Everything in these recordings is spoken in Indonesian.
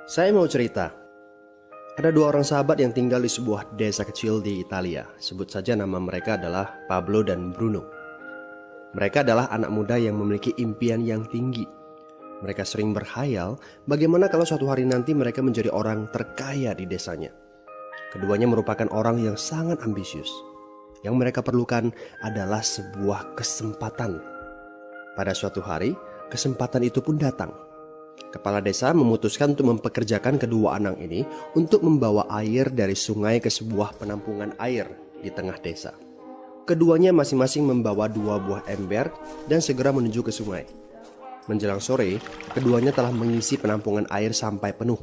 Saya mau cerita. Ada dua orang sahabat yang tinggal di sebuah desa kecil di Italia. Sebut saja nama mereka adalah Pablo dan Bruno. Mereka adalah anak muda yang memiliki impian yang tinggi. Mereka sering berkhayal bagaimana kalau suatu hari nanti mereka menjadi orang terkaya di desanya. Keduanya merupakan orang yang sangat ambisius. Yang mereka perlukan adalah sebuah kesempatan. Pada suatu hari, kesempatan itu pun datang. Kepala desa memutuskan untuk mempekerjakan kedua anak ini untuk membawa air dari sungai ke sebuah penampungan air di tengah desa. Keduanya masing-masing membawa 2 buah ember dan segera menuju ke sungai. Menjelang sore, keduanya telah mengisi penampungan air sampai penuh.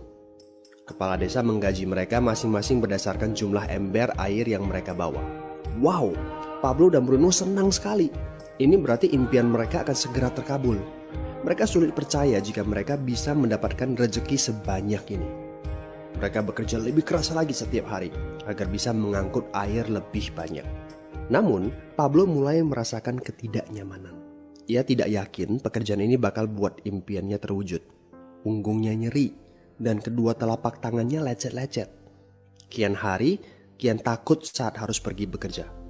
Kepala desa menggaji mereka masing-masing berdasarkan jumlah ember air yang mereka bawa. Wow, Pablo dan Bruno senang sekali. Ini berarti impian mereka akan segera terkabul. Mereka sulit percaya jika mereka bisa mendapatkan rezeki sebanyak ini. Mereka bekerja lebih keras lagi setiap hari agar bisa mengangkut air lebih banyak. Namun, Pablo mulai merasakan ketidaknyamanan. Ia tidak yakin pekerjaan ini bakal buat impiannya terwujud. Punggungnya nyeri dan kedua telapak tangannya lecet-lecet. Kian hari, kian takut saat harus pergi bekerja.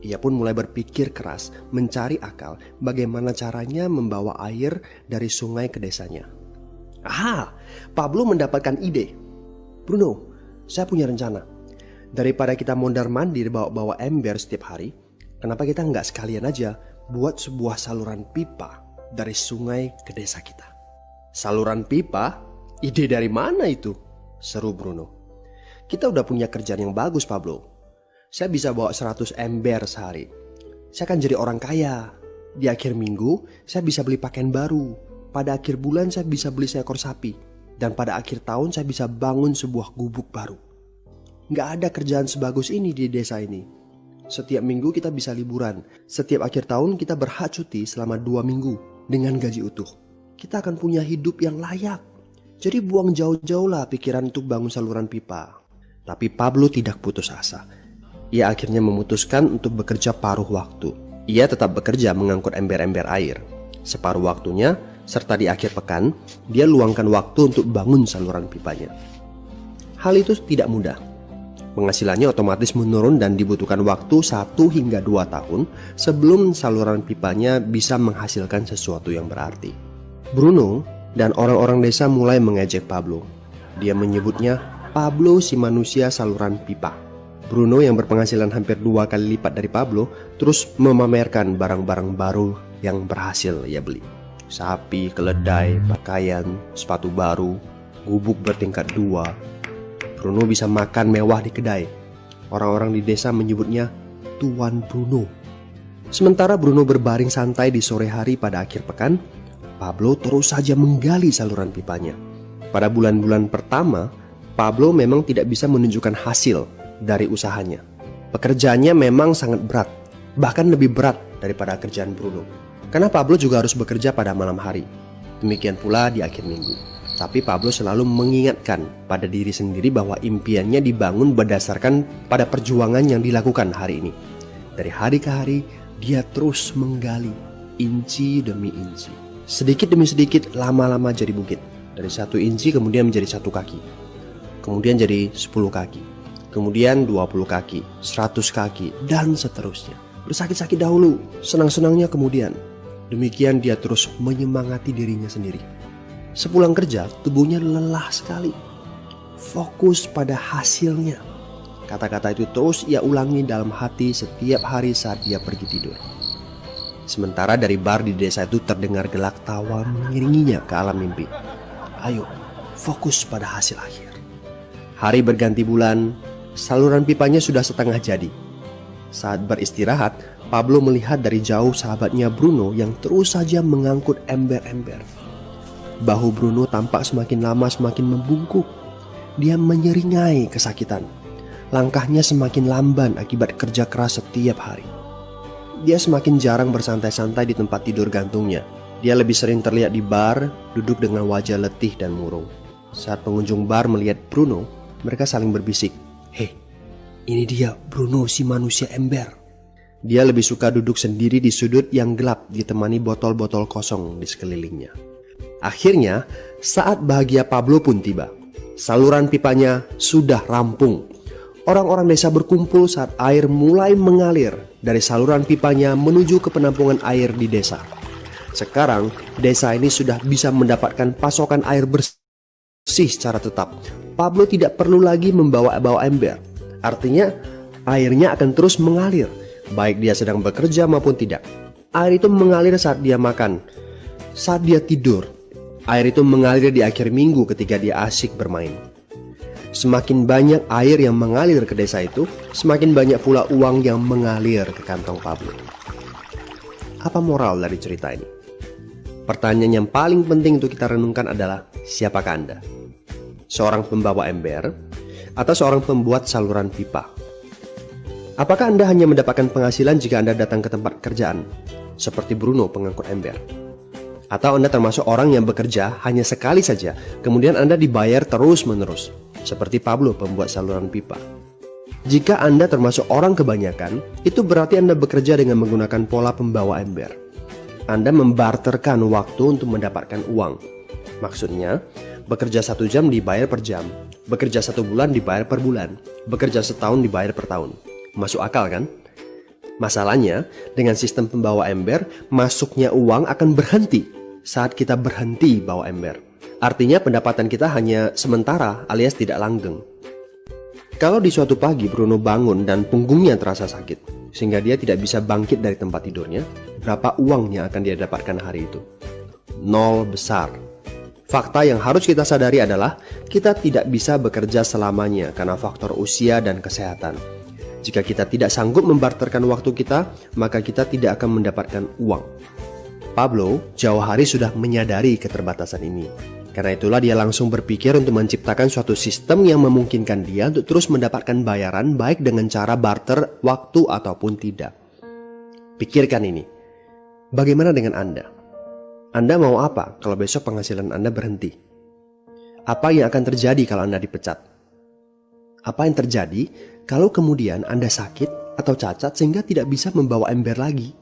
Ia pun mulai berpikir keras mencari akal bagaimana caranya membawa air dari sungai ke desanya. Pablo mendapatkan ide. Bruno, saya punya rencana. Daripada kita mondar-mandir bawa-bawa ember setiap hari, kenapa kita nggak sekalian aja buat sebuah saluran pipa dari sungai ke desa kita? Saluran pipa? Ide dari mana itu? Seru Bruno. Kita udah punya kerjaan yang bagus, Pablo. Saya bisa bawa 100 ember sehari. Saya akan jadi orang kaya. Di akhir minggu, saya bisa beli pakaian baru. Pada akhir bulan, saya bisa beli seekor sapi. Dan pada akhir tahun, saya bisa bangun sebuah gubuk baru. Nggak ada kerjaan sebagus ini di desa ini. Setiap minggu kita bisa liburan. Setiap akhir tahun, kita berhak cuti selama 2 minggu dengan gaji utuh. Kita akan punya hidup yang layak. Jadi buang jauh-jauh lah pikiran untuk bangun saluran pipa. Tapi Pablo tidak putus asa. Ia akhirnya memutuskan untuk bekerja paruh waktu. Ia tetap bekerja mengangkut ember-ember air. Separuh waktunya, serta di akhir pekan, dia luangkan waktu untuk bangun saluran pipanya. Hal itu tidak mudah. Penghasilannya otomatis menurun dan dibutuhkan waktu 1 hingga 2 tahun sebelum saluran pipanya bisa menghasilkan sesuatu yang berarti. Bruno dan orang-orang desa mulai mengejek Pablo. Dia menyebutnya Pablo si manusia saluran pipa. Bruno yang berpenghasilan hampir 2 kali lipat dari Pablo terus memamerkan barang-barang baru yang berhasil ia beli. Sapi, keledai, pakaian, sepatu baru, gubuk bertingkat 2. Bruno bisa makan mewah di kedai. Orang-orang di desa menyebutnya Tuan Bruno. Sementara Bruno berbaring santai di sore hari pada akhir pekan, Pablo terus saja menggali saluran pipanya. Pada bulan-bulan pertama, Pablo memang tidak bisa menunjukkan hasil dari usahanya. Pekerjaannya memang sangat berat, bahkan lebih berat daripada kerjaan Bruno. Karena Pablo juga harus bekerja pada malam hari. Demikian pula di akhir minggu. Tapi Pablo selalu mengingatkan pada diri sendiri bahwa impiannya dibangun berdasarkan pada perjuangan yang dilakukan hari ini. Dari hari ke hari, dia terus menggali, inci demi inci. Sedikit demi sedikit, lama-lama jadi bukit. Dari 1 inci kemudian menjadi 1 kaki. Kemudian jadi 10 kaki. Kemudian 20 kaki, 100 kaki, dan seterusnya. Bersakit-sakit dahulu, senang-senangnya kemudian. Demikian dia terus menyemangati dirinya sendiri. Sepulang kerja, tubuhnya lelah sekali. Fokus pada hasilnya. Kata-kata itu terus ia ulangi dalam hati setiap hari saat dia pergi tidur. Sementara dari bar di desa itu terdengar gelak tawa mengiringinya ke alam mimpi. Ayo, fokus pada hasil akhir. Hari berganti bulan. Saluran pipanya sudah setengah jadi. Saat beristirahat, Pablo melihat dari jauh sahabatnya Bruno yang terus saja mengangkut ember-ember. Bahu Bruno tampak semakin lama semakin membungkuk. Dia menyeringai kesakitan. Langkahnya semakin lamban akibat kerja keras setiap hari. Dia semakin jarang bersantai-santai di tempat tidur gantungnya. Dia lebih sering terlihat di bar, duduk dengan wajah letih dan murung. Saat pengunjung bar melihat Bruno, mereka saling berbisik. Hei, ini dia Bruno si manusia ember. Dia lebih suka duduk sendiri di sudut yang gelap ditemani botol-botol kosong di sekelilingnya. Akhirnya, Saat bahagia Pablo pun tiba. Saluran pipanya sudah rampung. Orang-orang desa berkumpul saat air mulai mengalir dari saluran pipanya menuju ke penampungan air di desa. Sekarang, desa ini sudah bisa mendapatkan pasokan air bersih secara tetap. Pablo tidak perlu lagi membawa ember. Artinya, airnya akan terus mengalir, baik dia sedang bekerja maupun tidak. Air itu mengalir saat dia makan, saat dia tidur. Air itu mengalir di akhir minggu ketika dia asyik bermain. Semakin banyak air yang mengalir ke desa itu, semakin banyak pula uang yang mengalir ke kantong Pablo. Apa moral dari cerita ini? Pertanyaan yang paling penting untuk kita renungkan adalah, siapakah Anda? Seorang pembawa ember atau seorang pembuat saluran pipa? Apakah Anda hanya mendapatkan penghasilan jika Anda datang ke tempat kerjaan, seperti Bruno pengangkut ember? Atau Anda termasuk orang yang bekerja hanya sekali saja, kemudian Anda dibayar terus-menerus, seperti Pablo pembuat saluran pipa? Jika Anda termasuk orang kebanyakan, itu berarti Anda bekerja dengan menggunakan pola pembawa ember. Anda membarterkan waktu untuk mendapatkan uang. Maksudnya, bekerja 1 jam dibayar per jam, bekerja 1 bulan dibayar per bulan, bekerja setahun dibayar per tahun. Masuk akal kan? Masalahnya, dengan sistem pembawa ember, masuknya uang akan berhenti saat kita berhenti bawa ember. Artinya pendapatan kita hanya sementara alias tidak langgeng. Kalau di suatu pagi Bruno bangun dan punggungnya terasa sakit, sehingga dia tidak bisa bangkit dari tempat tidurnya, berapa uang yang akan dia dapatkan hari itu? 0 besar. Fakta yang harus kita sadari adalah kita tidak bisa bekerja selamanya karena faktor usia dan kesehatan. Jika kita tidak sanggup membarterkan waktu kita, maka kita tidak akan mendapatkan uang. Pablo jauh hari sudah menyadari keterbatasan ini. Karena itulah dia langsung berpikir untuk menciptakan suatu sistem yang memungkinkan dia untuk terus mendapatkan bayaran baik dengan cara barter waktu ataupun tidak. Pikirkan ini. Bagaimana dengan Anda? Anda mau apa kalau besok penghasilan Anda berhenti? Apa yang akan terjadi kalau Anda dipecat? Apa yang terjadi kalau kemudian Anda sakit atau cacat sehingga tidak bisa membawa ember lagi?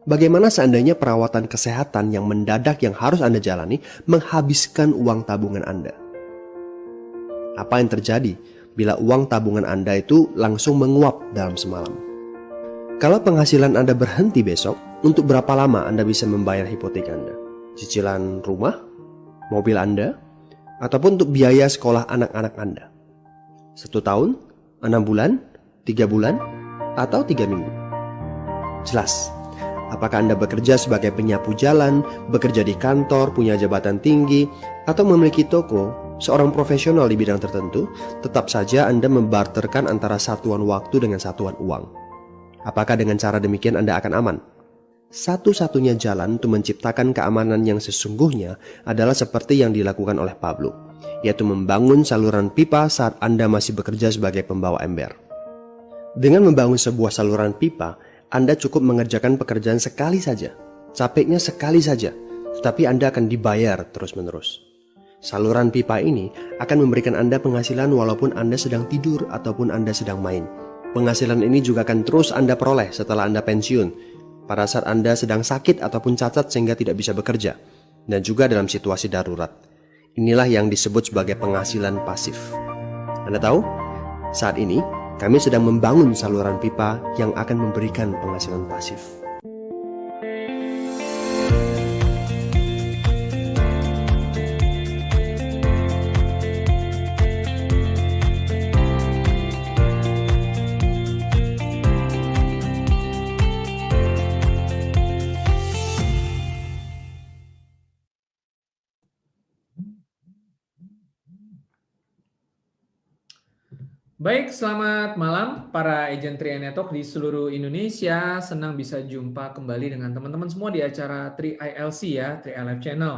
Bagaimana seandainya perawatan kesehatan yang mendadak yang harus Anda jalani menghabiskan uang tabungan Anda? Apa yang terjadi bila uang tabungan Anda itu langsung menguap dalam semalam? Kalau penghasilan Anda berhenti besok, untuk berapa lama Anda bisa membayar hipotek Anda? Cicilan rumah, mobil Anda, ataupun untuk biaya sekolah anak-anak Anda? 1 tahun, 6 bulan, 3 bulan, atau 3 minggu? Jelas. Apakah Anda bekerja sebagai penyapu jalan, bekerja di kantor, punya jabatan tinggi, atau memiliki toko, seorang profesional di bidang tertentu, tetap saja Anda membarterkan antara satuan waktu dengan satuan uang. Apakah dengan cara demikian Anda akan aman? Satu-satunya jalan untuk menciptakan keamanan yang sesungguhnya adalah seperti yang dilakukan oleh Pablo, yaitu membangun saluran pipa saat Anda masih bekerja sebagai pembawa ember. Dengan membangun sebuah saluran pipa, Anda cukup mengerjakan pekerjaan sekali saja, capeknya sekali saja, tetapi Anda akan dibayar terus-menerus. Saluran pipa ini akan memberikan Anda penghasilan walaupun Anda sedang tidur ataupun Anda sedang main. Penghasilan ini juga akan terus Anda peroleh setelah Anda pensiun, pada saat Anda sedang sakit ataupun cacat sehingga tidak bisa bekerja, dan juga dalam situasi darurat. Inilah yang disebut sebagai penghasilan pasif. Anda tahu? Saat ini, kami sedang membangun saluran pipa yang akan memberikan penghasilan pasif. Baik, selamat malam para agent Trianetok di seluruh Indonesia. Senang bisa jumpa kembali dengan teman-teman semua di acara 3ILC ya, 3ILF Channel.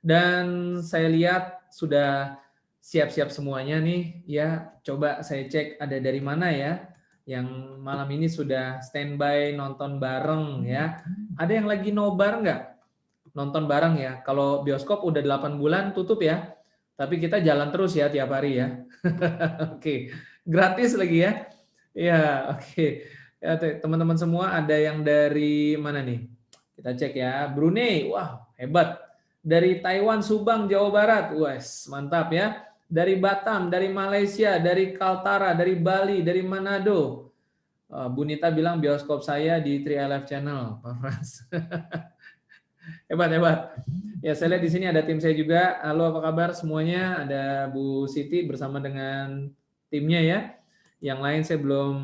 Dan saya lihat sudah siap-siap semuanya nih ya. Coba saya cek ada dari mana ya yang malam ini sudah standby nonton bareng ya. Ada yang lagi nobar nggak? Nonton bareng ya. Kalau bioskop udah 8 bulan tutup ya. Tapi kita jalan terus ya tiap hari ya. Oke. Gratis lagi ya. Ya, oke. Ya, teman-teman semua ada yang dari mana nih? Kita cek ya. Brunei. Wah, hebat. Dari Taiwan, Subang, Jawa Barat. Wes, mantap ya. Dari Batam, dari Malaysia, dari Kaltara, dari Bali, dari Manado. Bu Nita bilang bioskop saya di 3LF Channel, Pak Frans. Hebat, hebat. Ya, saya lihat di sini ada tim saya juga. Halo, apa kabar semuanya? Ada Bu Siti bersama dengan timnya ya. Yang lain saya belum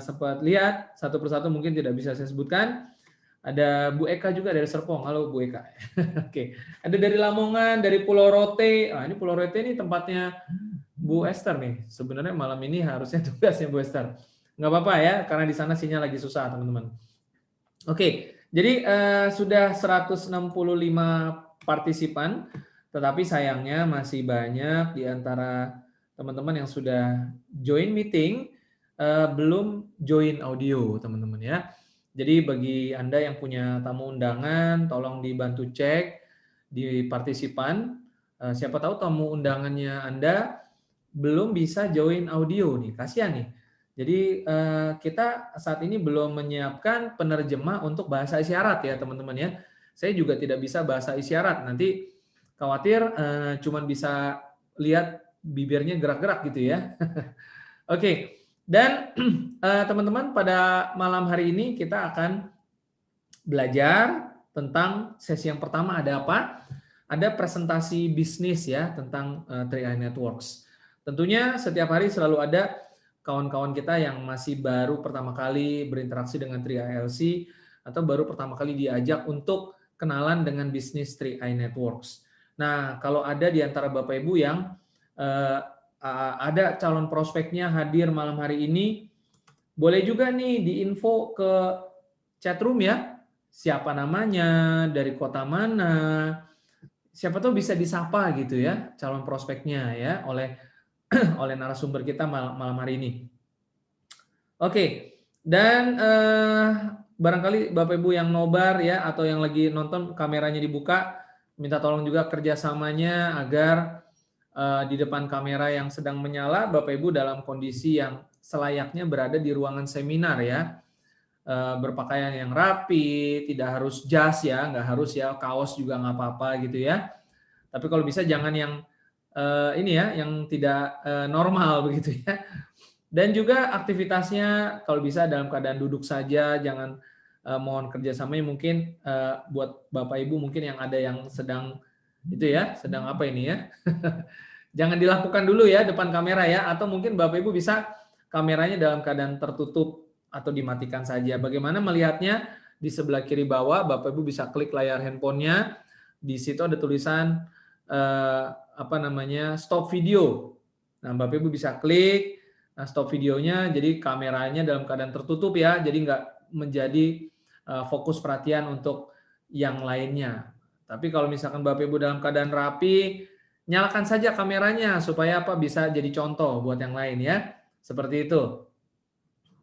sempat lihat. Satu persatu mungkin tidak bisa saya sebutkan. Ada Bu Eka juga dari Serpong. Halo Bu Eka. Oke. Ada dari Lamongan, dari Pulau Rote. Ini Pulau Rote ini tempatnya Bu Esther nih. Sebenarnya malam ini harusnya tugasnya Bu Esther. Nggak apa-apa ya, karena di sana sinyal lagi susah teman-teman. Oke, jadi sudah 165 partisipan, tetapi sayangnya masih banyak di antara teman-teman yang sudah join meeting, belum join audio teman-teman ya. Jadi bagi Anda yang punya tamu undangan, tolong dibantu cek di partisipan. Siapa tahu tamu undangannya Anda belum bisa join audio nih, kasihan nih. Jadi kita saat ini belum menyiapkan penerjemah untuk bahasa isyarat ya teman-teman ya. Saya juga tidak bisa bahasa isyarat, nanti khawatir cuman bisa lihat bibirnya gerak-gerak gitu ya. Oke, dan teman-teman pada malam hari ini kita akan belajar tentang sesi yang pertama ada apa? Ada presentasi bisnis ya tentang 3i Networks. Tentunya setiap hari selalu ada kawan-kawan kita yang masih baru pertama kali berinteraksi dengan 3ILC atau baru pertama kali diajak untuk kenalan dengan bisnis 3i Networks. Nah, kalau ada di antara Bapak Ibu yang ada calon prospeknya hadir malam hari ini, boleh juga nih diinfo ke chatroom ya, siapa namanya, dari kota mana, siapa tahu bisa disapa gitu ya calon prospeknya ya oleh narasumber kita malam hari ini. Oke, dan barangkali Bapak Ibu yang nobar ya atau yang lagi nonton kameranya dibuka, minta tolong juga kerjasamanya agar di depan kamera yang sedang menyala Bapak Ibu dalam kondisi yang selayaknya berada di ruangan seminar ya. Berpakaian yang rapi, tidak harus jas ya, nggak harus ya, kaos juga nggak apa-apa gitu ya. Tapi kalau bisa jangan yang ini ya, yang tidak normal begitu ya. Dan juga aktivitasnya kalau bisa dalam keadaan duduk saja, jangan mohon kerjasamanya mungkin buat Bapak Ibu mungkin yang ada yang sedang itu ya, sedang apa ini ya. Jangan dilakukan dulu ya depan kamera ya, atau mungkin Bapak Ibu bisa kameranya dalam keadaan tertutup atau dimatikan saja. Bagaimana melihatnya? Di sebelah kiri bawah Bapak Ibu bisa klik layar handphonenya. Di situ ada tulisan stop video. Nah, Bapak Ibu bisa klik, stop videonya, jadi kameranya dalam keadaan tertutup ya, jadi nggak menjadi fokus perhatian untuk yang lainnya. Tapi kalau misalkan Bapak Ibu dalam keadaan rapi, nyalakan saja kameranya supaya bisa jadi contoh buat yang lain ya, seperti itu.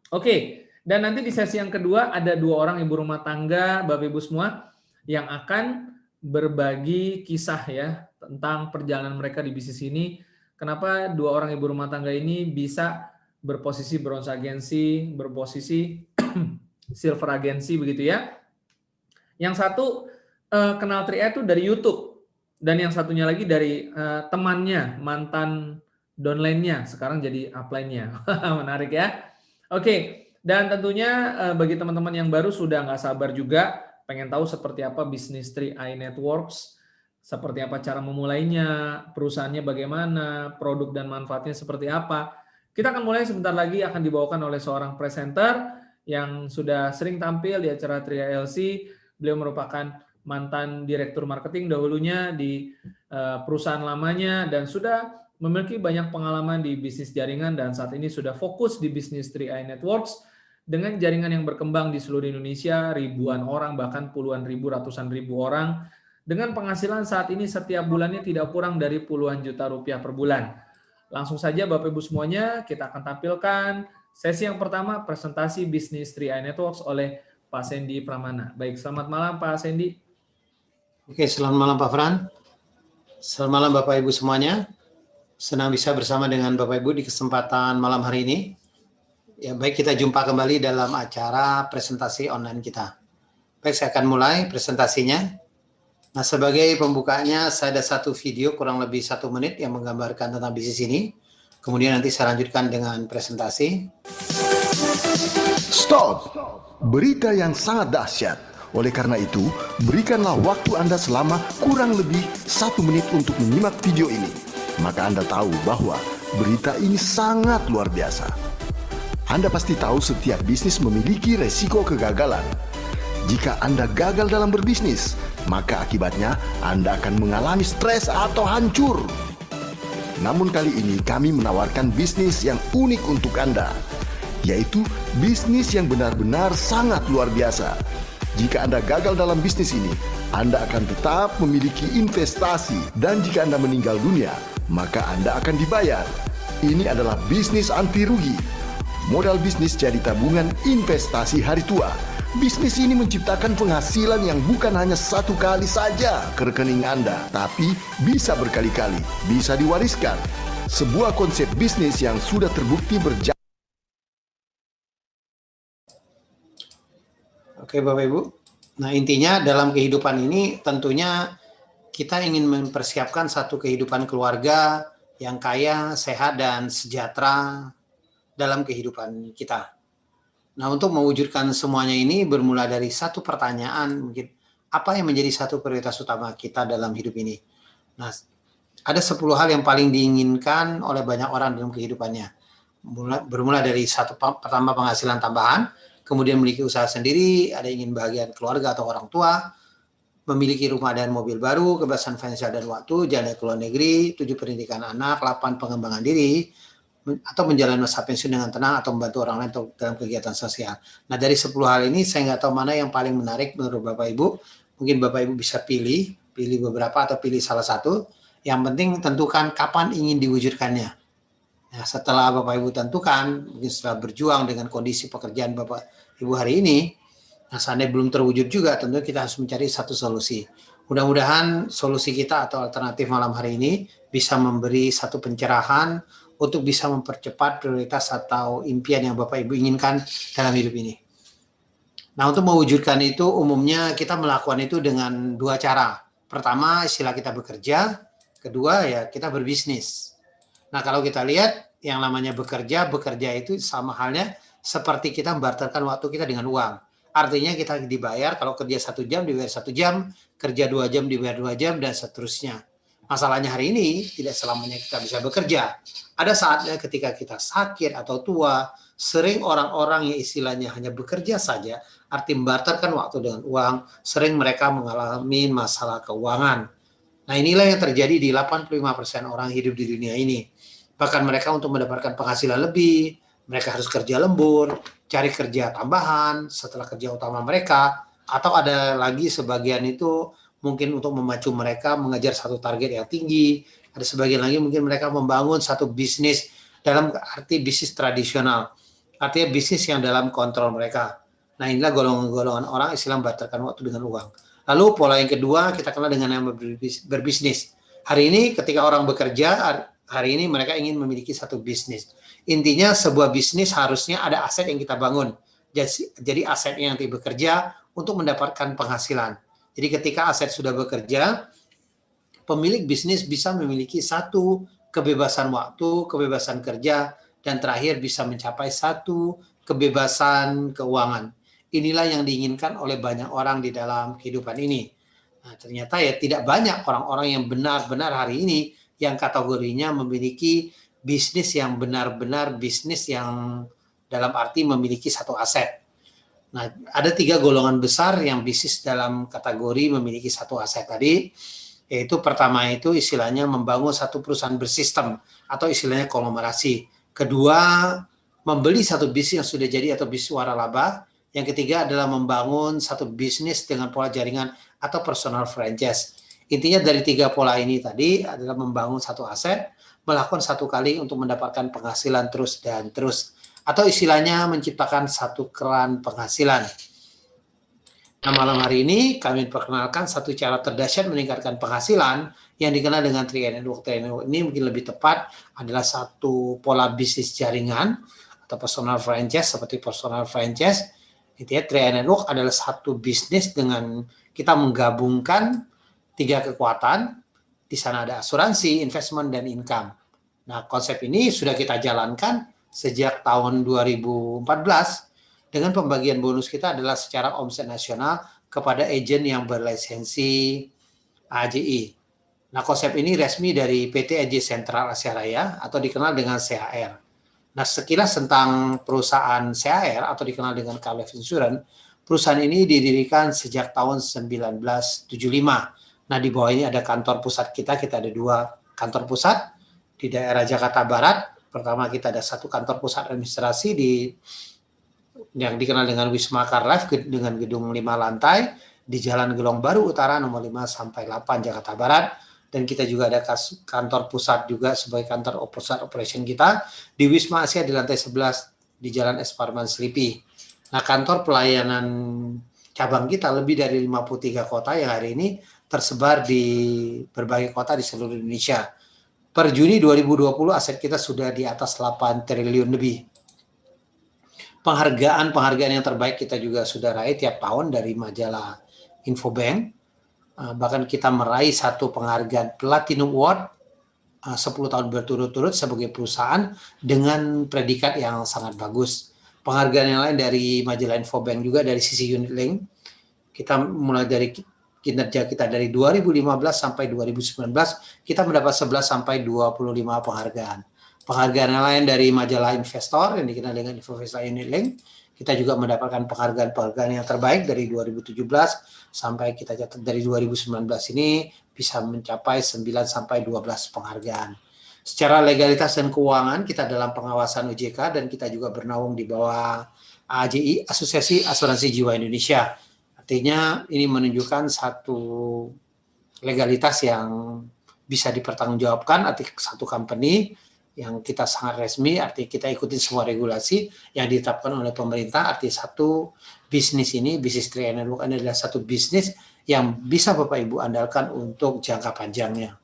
Oke, dan nanti di sesi yang kedua ada 2 orang ibu rumah tangga, Bapak Ibu semua, yang akan berbagi kisah ya tentang perjalanan mereka di bisnis ini. Kenapa 2 orang ibu rumah tangga ini bisa berposisi bronze agency, berposisi silver agency begitu ya. Yang satu kenal 3i itu dari YouTube, dan yang satunya lagi dari temannya, mantan downline-nya, sekarang jadi upline-nya. Menarik ya. Oke, dan tentunya bagi teman-teman yang baru sudah nggak sabar juga pengen tahu seperti apa bisnis 3i Networks, seperti apa cara memulainya, perusahaannya bagaimana, produk dan manfaatnya seperti apa. Kita akan mulai sebentar lagi, akan dibawakan oleh seorang presenter yang sudah sering tampil di acara 3ILC. Beliau merupakan mantan direktur marketing dahulunya di perusahaan lamanya dan sudah memiliki banyak pengalaman di bisnis jaringan dan saat ini sudah fokus di bisnis 3i Networks dengan jaringan yang berkembang di seluruh Indonesia, ribuan orang, bahkan puluhan ribu, ratusan ribu orang, dengan penghasilan saat ini setiap bulannya tidak kurang dari puluhan juta rupiah per bulan. Langsung saja Bapak Ibu semuanya, kita akan tampilkan sesi yang pertama, presentasi bisnis 3i Networks oleh Pak Sandy Pramana. Baik, selamat malam Pak Sandy. Oke, selamat malam Pak Fran. Selamat malam Bapak Ibu semuanya. Senang bisa bersama dengan Bapak Ibu di kesempatan malam hari ini. Ya, baik, kita jumpa kembali dalam acara presentasi online kita. Baik, saya akan mulai presentasinya. Nah, sebagai pembukanya, saya ada satu video kurang lebih 1 menit yang menggambarkan tentang bisnis ini. Kemudian nanti saya lanjutkan dengan presentasi. Stop! Berita yang sangat dahsyat. Oleh karena itu, berikanlah waktu Anda selama kurang lebih 1 menit untuk menyimak video ini. Maka Anda tahu bahwa berita ini sangat luar biasa. Anda pasti tahu setiap bisnis memiliki resiko kegagalan. Jika Anda gagal dalam berbisnis, maka akibatnya Anda akan mengalami stres atau hancur. Namun kali ini kami menawarkan bisnis yang unik untuk Anda, yaitu bisnis yang benar-benar sangat luar biasa. Jika Anda gagal dalam bisnis ini, Anda akan tetap memiliki investasi, dan jika Anda meninggal dunia, maka Anda akan dibayar. Ini adalah bisnis anti rugi. Modal bisnis jadi tabungan investasi hari tua. Bisnis ini menciptakan penghasilan yang bukan hanya 1 kali saja ke rekening Anda, tapi bisa berkali-kali, bisa diwariskan. Sebuah konsep bisnis yang sudah terbukti berjalan. Oke Bapak Ibu, nah intinya dalam kehidupan ini tentunya kita ingin mempersiapkan satu kehidupan keluarga yang kaya, sehat, dan sejahtera dalam kehidupan kita. Nah, untuk mewujudkan semuanya ini bermula dari satu pertanyaan, mungkin apa yang menjadi satu prioritas utama kita dalam hidup ini. Nah, ada 10 hal yang paling diinginkan oleh banyak orang dalam kehidupannya. Bermula dari pertama penghasilan tambahan, kemudian memiliki usaha sendiri, ada ingin bahagia keluarga atau orang tua, memiliki rumah dan mobil baru, kebebasan finansial dan waktu, jalan ke luar negeri, 7 pendidikan anak, 8 pengembangan diri, atau menjalani masa pensiun dengan tenang, atau membantu orang lain dalam kegiatan sosial. Nah, dari 10 hal ini saya nggak tahu mana yang paling menarik menurut Bapak Ibu. Mungkin Bapak Ibu bisa pilih beberapa atau pilih salah satu. Yang penting tentukan kapan ingin diwujudkannya. Nah, setelah Bapak Ibu tentukan, mungkin setelah berjuang dengan kondisi pekerjaan Bapak Ibu hari ini, nah seandainya belum terwujud juga, tentu kita harus mencari satu solusi. Mudah-mudahan solusi kita atau alternatif malam hari ini bisa memberi satu pencerahan untuk bisa mempercepat prioritas atau impian yang Bapak Ibu inginkan dalam hidup ini. Nah, untuk mewujudkan itu umumnya kita melakukan itu dengan 2 cara. Pertama, istilah kita bekerja. Kedua, ya kita berbisnis. Nah, kalau kita lihat yang namanya bekerja itu sama halnya seperti kita membarterkan waktu kita dengan uang. Artinya kita dibayar, kalau kerja 1 jam dibayar 1 jam, kerja 2 jam dibayar 2 jam, dan seterusnya. Masalahnya hari ini tidak selamanya kita bisa bekerja. Ada saatnya ketika kita sakit atau tua, sering orang-orang yang istilahnya hanya bekerja saja, arti membarterkan waktu dengan uang, sering mereka mengalami masalah keuangan. Nah, inilah yang terjadi di 85% orang hidup di dunia ini. Bahkan mereka untuk mendapatkan penghasilan lebih, mereka harus kerja lembur, cari kerja tambahan setelah kerja utama mereka, atau ada lagi sebagian itu mungkin untuk memacu mereka mengejar satu target yang tinggi. Ada sebagian lagi mungkin mereka membangun satu bisnis dalam arti bisnis tradisional. Artinya bisnis yang dalam kontrol mereka. Nah, inilah golongan-golongan orang Islam membarterkan waktu dengan uang. Lalu pola yang kedua kita kenal dengan yang berbisnis. Hari ini ketika orang bekerja, hari ini mereka ingin memiliki satu bisnis. Intinya sebuah bisnis harusnya ada aset yang kita bangun. Jadi asetnya nanti bekerja untuk mendapatkan penghasilan. Jadi ketika aset sudah bekerja, pemilik bisnis bisa memiliki satu kebebasan waktu, kebebasan kerja, dan terakhir bisa mencapai satu kebebasan keuangan. Inilah yang diinginkan oleh banyak orang di dalam kehidupan ini. Nah, ternyata ya tidak banyak orang-orang yang benar-benar hari ini yang kategorinya memiliki bisnis yang benar-benar bisnis yang dalam arti memiliki satu aset. Nah, ada 3 golongan besar yang bisnis dalam kategori memiliki satu aset tadi, yaitu pertama itu istilahnya membangun satu perusahaan bersistem atau istilahnya konglomerasi. Kedua, membeli satu bisnis yang sudah jadi atau bisnis waralaba. Yang ketiga adalah membangun satu bisnis dengan pola jaringan atau personal franchise. Intinya dari 3 pola ini tadi adalah membangun satu aset, melakukan satu kali untuk mendapatkan penghasilan terus dan terus. Atau istilahnya menciptakan satu keran penghasilan. Nah, malam hari ini kami perkenalkan satu cara terdahsyat meningkatkan penghasilan yang dikenal dengan 3 network. Ini mungkin lebih tepat adalah satu pola bisnis jaringan atau personal franchise. Seperti personal franchise, intinya 3 network adalah satu bisnis dengan kita menggabungkan 3 kekuatan. Di sana ada asuransi, investment, dan income. Nah, konsep ini sudah kita jalankan sejak tahun 2014 dengan pembagian bonus kita adalah secara omset nasional kepada agen yang berlisensi AJI. Nah, konsep ini resmi dari PT AJ Sentral Asia Raya atau dikenal dengan CAR. Nah, sekilas tentang perusahaan CAR atau dikenal dengan Carlife Insurance, perusahaan ini didirikan sejak tahun 1975. Nah, di bawah ini ada kantor pusat kita ada 2 kantor pusat di daerah Jakarta Barat. Pertama kita ada 1 kantor pusat administrasi yang dikenal dengan Wisma Carlife dengan gedung 5 lantai di Jalan Gelong Baru Utara nomor 5 sampai 8 Jakarta Barat. Dan kita juga ada kantor pusat juga sebagai kantor pusat operation kita di Wisma Asia di lantai 11 di Jalan Es Parman Selipi. Nah, kantor pelayanan cabang kita lebih dari 53 kota yang hari ini tersebar di berbagai kota di seluruh Indonesia. Per Juni 2020 aset kita sudah di atas 8 triliun lebih. Penghargaan yang terbaik kita juga sudah raih tiap tahun dari majalah Infobank. Bahkan kita meraih 1 penghargaan Platinum Award 10 tahun berturut-turut sebagai perusahaan dengan predikat yang sangat bagus. Penghargaan yang lain dari majalah Infobank juga dari sisi unit link. Kita mulai dari kinerja kita dari 2015 sampai 2019 kita mendapat 11 sampai 25 penghargaan. Penghargaan yang lain dari majalah Investor yang dikenal dengan Investor Unit Link. Kita juga mendapatkan penghargaan yang terbaik dari 2017 sampai kita catat dari 2019 ini bisa mencapai 9 sampai 12 penghargaan. Secara legalitas dan keuangan kita dalam pengawasan OJK dan kita juga bernaung di bawah AJI, Asosiasi Asuransi Jiwa Indonesia. Artinya ini menunjukkan satu legalitas yang bisa dipertanggungjawabkan, artinya satu company yang kita sangat resmi, artinya kita ikuti semua regulasi yang ditetapkan oleh pemerintah, artinya satu bisnis ini, bisnis 3i Network adalah satu bisnis yang bisa Bapak Ibu andalkan untuk jangka panjangnya.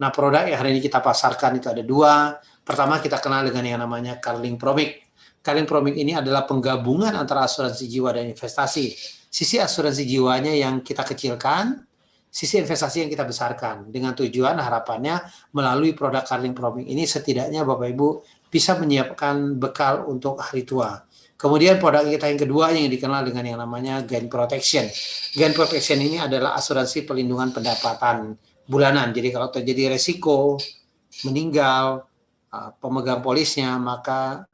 Nah, produk yang hari ini kita pasarkan itu ada 2. Pertama kita kenal dengan yang namanya Carling Promic. Carling Promic ini adalah penggabungan antara asuransi jiwa dan investasi. Sisi asuransi jiwanya yang kita kecilkan, sisi investasi yang kita besarkan. Dengan tujuan harapannya melalui produk Carling Promic ini setidaknya Bapak Ibu bisa menyiapkan bekal untuk hari tua. Kemudian produk kita yang kedua yang dikenal dengan yang namanya Gain Protection. Gain Protection ini adalah asuransi pelindungan pendapatan bulanan. Jadi kalau terjadi resiko, meninggal, pemegang polisnya, maka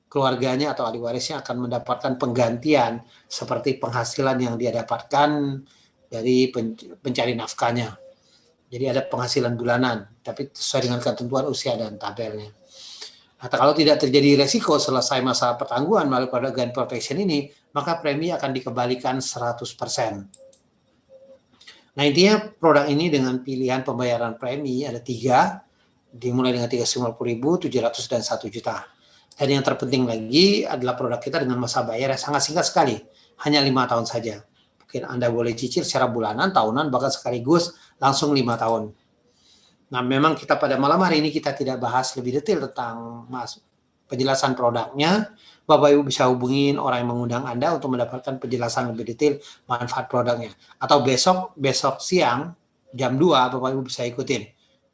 keluarganya atau ahli warisnya akan mendapatkan penggantian seperti penghasilan yang dia dapatkan dari pencari nafkahnya. Jadi ada penghasilan bulanan, tapi sesuai dengan ketentuan usia dan tabelnya. Nah, kalau tidak terjadi resiko selesai masa pertanggungan melalui produk Gain Protection ini, maka premi akan dikembalikan 100%. Nah, intinya produk ini dengan pilihan pembayaran premi ada 3, dimulai dengan 350.000, 700 dan 1 juta. Dan yang terpenting lagi adalah produk kita dengan masa bayar yang sangat singkat sekali, hanya 5 tahun saja. Mungkin Anda boleh cicil secara bulanan, tahunan, bahkan sekaligus langsung 5 tahun. Nah, memang kita pada malam hari ini kita tidak bahas lebih detail tentang penjelasan produknya. Bapak Ibu bisa hubungin orang yang mengundang Anda untuk mendapatkan penjelasan lebih detail manfaat produknya. Atau besok siang jam 2 Bapak Ibu bisa ikutin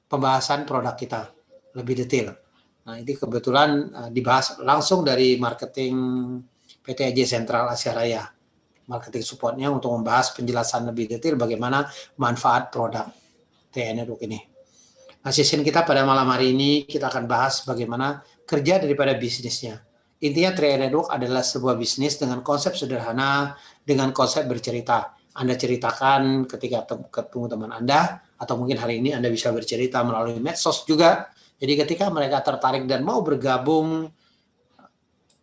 pembahasan produk kita lebih detail. Nah, ini kebetulan dibahas langsung dari marketing PT AJ Sentral Asia Raya. Marketing supportnya untuk membahas penjelasan lebih detail bagaimana manfaat produk 3i Network ini. Nah, session kita pada malam hari ini kita akan bahas bagaimana kerja daripada bisnisnya. Intinya 3i Network adalah sebuah bisnis dengan konsep sederhana, dengan konsep bercerita. Anda ceritakan ketika ketemu teman Anda, atau mungkin hari ini Anda bisa bercerita melalui medsos juga. Jadi ketika mereka tertarik dan mau bergabung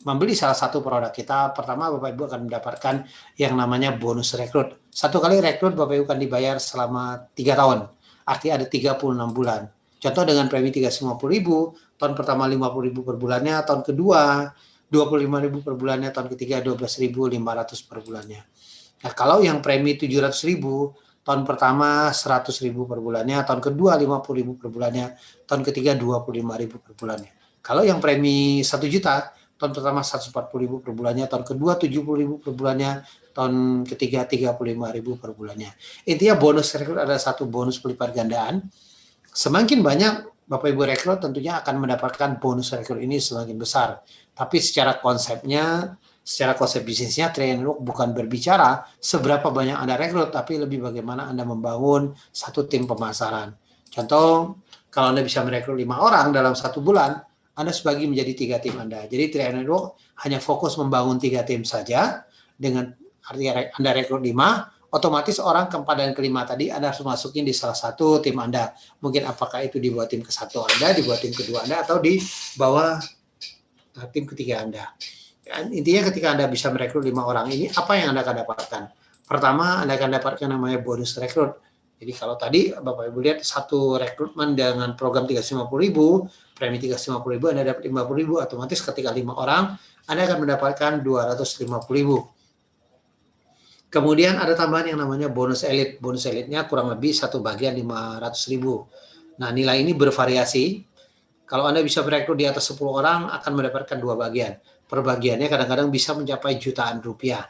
membeli salah satu produk kita, pertama Bapak Ibu akan mendapatkan yang namanya bonus rekrut. 1 kali rekrut Bapak Ibu akan dibayar selama 3 tahun. Artinya ada 36 bulan. Contoh dengan premi 350.000, tahun pertama 50.000 per bulannya, tahun kedua 25.000 per bulannya, tahun ketiga 12.500 per bulannya. Nah, kalau yang premi 700.000, tahun pertama 100.000 per bulannya, tahun kedua 50.000 per bulannya, tahun ketiga 25.000 per bulannya. Kalau yang premi 1 juta, tahun pertama 140.000 per bulannya, tahun kedua 70.000 per bulannya, tahun ketiga 35.000 per bulannya. Intinya bonus rekrut adalah satu bonus pelipat gandaan. Semakin banyak Bapak Ibu rekrut tentunya akan mendapatkan bonus rekrut ini semakin besar. Tapi secara konsepnya, secara konsep bisnisnya, Trade Network bukan berbicara seberapa banyak Anda rekrut, tapi lebih bagaimana Anda membangun satu tim pemasaran. Contoh, kalau Anda bisa merekrut 5 orang dalam 1 bulan, Anda sebagi menjadi 3 tim Anda. Jadi Trade Network hanya fokus membangun 3 tim saja, dengan artinya Anda rekrut 5, otomatis orang keempat dan kelima tadi Anda harus masukin di salah satu tim Anda. Mungkin apakah itu di bawah tim ke-1 Anda, di bawah tim kedua Anda, atau di bawah tim ketiga Anda. Intinya ketika Anda bisa merekrut 5 orang ini, apa yang Anda akan dapatkan? Pertama, Anda akan dapatkan namanya bonus rekrut. Jadi kalau tadi Bapak Ibu lihat satu rekrutmen dengan program 350.000, premi 350.000, Anda dapat 50.000, otomatis ketika 5 orang, Anda akan mendapatkan 250.000. Kemudian ada tambahan yang namanya bonus elit. Bonus elitnya kurang lebih 1 bagian 500.000. Nah, nilai ini bervariasi. Kalau Anda bisa merekrut di atas 10 orang, akan mendapatkan 2 bagian. Per bagiannya kadang-kadang bisa mencapai jutaan rupiah.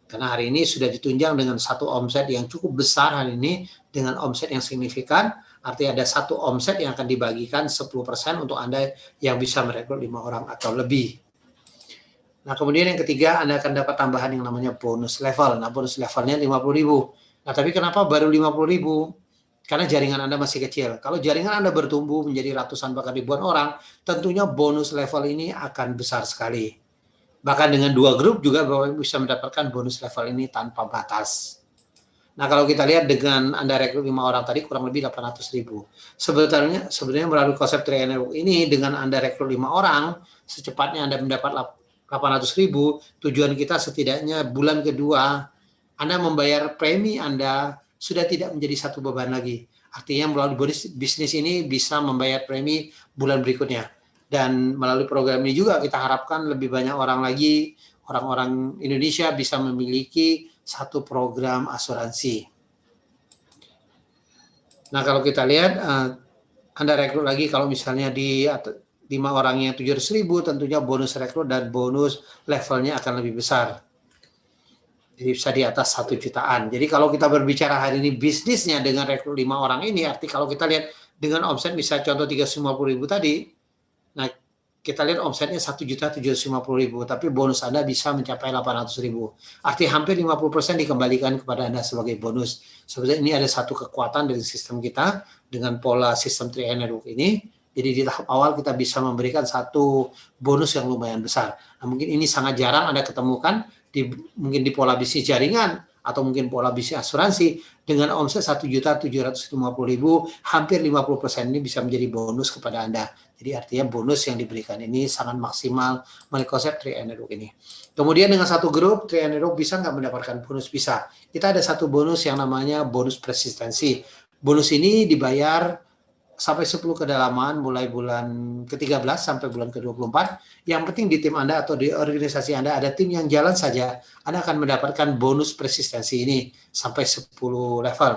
Karena hari ini sudah ditunjang dengan satu omset yang cukup besar hari ini, dengan omset yang signifikan, artinya ada satu omset yang akan dibagikan 10% untuk Anda yang bisa merekrut 5 orang atau lebih. Nah, kemudian yang ketiga, Anda akan dapat tambahan yang namanya bonus level. Nah, bonus levelnya 50.000. Nah, tapi kenapa baru 50.000? Karena jaringan Anda masih kecil. Kalau jaringan Anda bertumbuh menjadi ratusan bahkan ribuan orang, tentunya bonus level ini akan besar sekali. Bahkan dengan 2 grup juga Bapak bisa mendapatkan bonus level ini tanpa batas. Nah, kalau kita lihat dengan Anda rekrut 5 orang tadi kurang lebih 800.000. Sebenarnya melalui konsep Trade Network ini, dengan Anda rekrut 5 orang, secepatnya Anda mendapat 800.000, tujuan kita setidaknya bulan kedua Anda membayar premi Anda sudah tidak menjadi satu beban lagi. Artinya melalui bisnis ini bisa membayar premi bulan berikutnya. Dan melalui program ini juga kita harapkan lebih banyak orang lagi, orang-orang Indonesia bisa memiliki satu program asuransi. Nah, kalau kita lihat, Anda rekrut lagi kalau misalnya di 5 orangnya 700.000, tentunya bonus rekrut dan bonus levelnya akan lebih besar. Jadi bisa di atas 1 jutaan. Jadi kalau kita berbicara hari ini bisnisnya dengan rekrut 5 orang ini, arti kalau kita lihat dengan omset misalnya contoh 350.000 tadi, nah kita lihat omsetnya 1.750.000, tapi bonus Anda bisa mencapai 800.000. Arti hampir 50% dikembalikan kepada Anda sebagai bonus. Sebenarnya ini ada satu kekuatan dari sistem kita dengan pola sistem Trade Network ini. Jadi di tahap awal kita bisa memberikan satu bonus yang lumayan besar. Nah, mungkin ini sangat jarang Anda ketemukan mungkin di pola bisnis jaringan atau mungkin pola bisnis asuransi dengan omset 1.750.000, hampir 50% ini bisa menjadi bonus kepada Anda. Jadi artinya bonus yang diberikan ini sangat maksimal melalui konsep Trade Network ini. Kemudian dengan satu grup Trade Network bisa nggak mendapatkan bonus? Bisa. Kita ada satu bonus yang namanya bonus persistensi. Bonus ini dibayar sampai 10 kedalaman mulai bulan ke-13 sampai bulan ke-24. Yang penting di tim Anda atau di organisasi Anda ada tim yang jalan saja, Anda akan mendapatkan bonus persistensi ini sampai 10 level.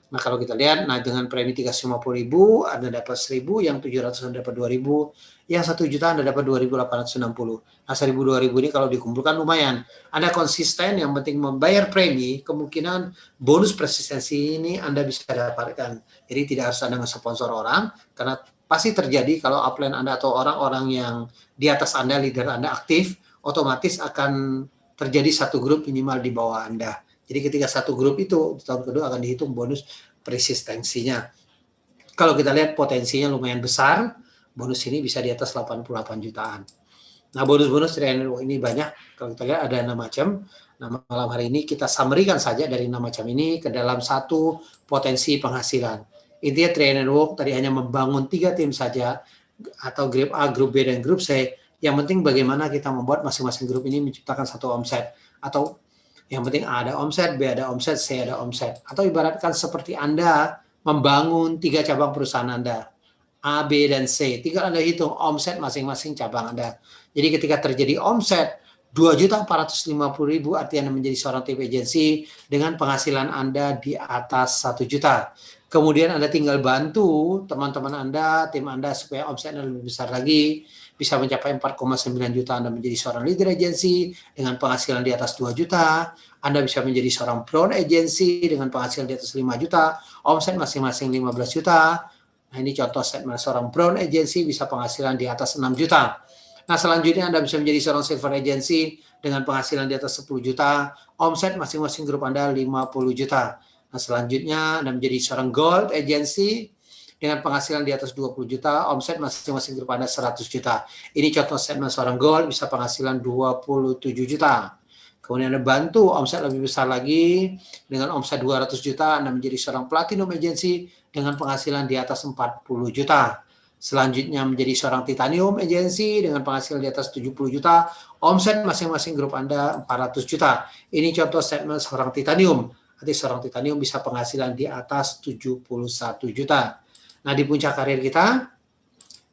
Nah, kalau kita lihat, nah dengan premi 350.000 Anda dapat 1.000, yang 700 Anda dapat 2.000, yang 1 juta Anda dapat 2.860. Nah, 1.000-2.000 ini kalau dikumpulkan lumayan. Anda konsisten, yang penting membayar premi, kemungkinan bonus persistensi ini Anda bisa dapatkan. Jadi tidak harus Anda nge-sponsor orang, karena pasti terjadi kalau upline Anda atau orang-orang yang di atas Anda, leader Anda aktif, otomatis akan terjadi satu grup minimal di bawah Anda. Jadi ketika satu grup itu di tahun kedua akan dihitung bonus persistensinya. Kalau kita lihat potensinya lumayan besar, bonus ini bisa di atas 88 jutaan. Nah, bonus-bonus Trade Network ini banyak. Kalau kita lihat ada 6 macam. Nah, malam hari ini kita summary-kan saja dari 6 macam ini ke dalam satu potensi penghasilan. Intinya Trade Network tadi hanya membangun 3 tim saja, atau grup A, grup B, dan grup C. Yang penting bagaimana kita membuat masing-masing grup ini menciptakan satu omset. Atau yang penting A ada omset, B ada omset, C ada omset. Atau ibaratkan seperti Anda membangun 3 cabang perusahaan Anda. A, B, dan C. Tinggal Anda hitung omset masing-masing cabang Anda. Jadi ketika terjadi omset 2.450.000, artinya Anda menjadi seorang tip agency dengan penghasilan Anda di atas 1 juta. Kemudian Anda tinggal bantu teman-teman Anda, tim Anda supaya omsetnya lebih besar lagi. bisa mencapai 4,9 juta, Anda menjadi seorang leader agency dengan penghasilan di atas 2 juta. Anda bisa menjadi seorang brown agency dengan penghasilan di atas 5 juta, omset masing-masing 15 juta. Nah, ini contoh statement seorang brown agency bisa penghasilan di atas 6 juta. Nah, selanjutnya Anda bisa menjadi seorang silver agency dengan penghasilan di atas 10 juta, omset masing-masing grup Anda 50 juta. Nah, selanjutnya Anda menjadi seorang gold agency dengan penghasilan di atas 20 juta, omset masing-masing grup Anda 100 juta. Ini contoh statement seorang gold bisa penghasilan 27 juta. Kemudian Anda bantu omset lebih besar lagi dengan omset 200 juta, Anda menjadi seorang platinum agency dengan penghasilan di atas 40 juta. Selanjutnya menjadi seorang titanium agency dengan penghasilan di atas 70 juta, omset masing-masing grup Anda 400 juta. Ini contoh statement seorang titanium. Nanti seorang titanium bisa penghasilan di atas 71 juta. Nah, di puncak karir kita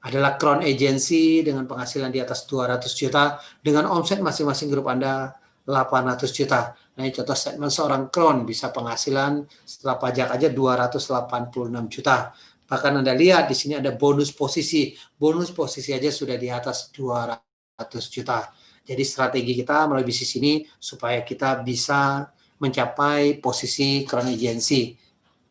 adalah crown agency dengan penghasilan di atas 200 juta dengan omset masing-masing grup Anda 800 juta. Nah, ini contoh statement seorang crown bisa penghasilan setelah pajak aja 286 juta. Bahkan Anda lihat di sini ada bonus posisi. Bonus posisi aja sudah di atas 200 juta. Jadi strategi kita melalui bisnis ini supaya kita bisa mencapai posisi crown agency.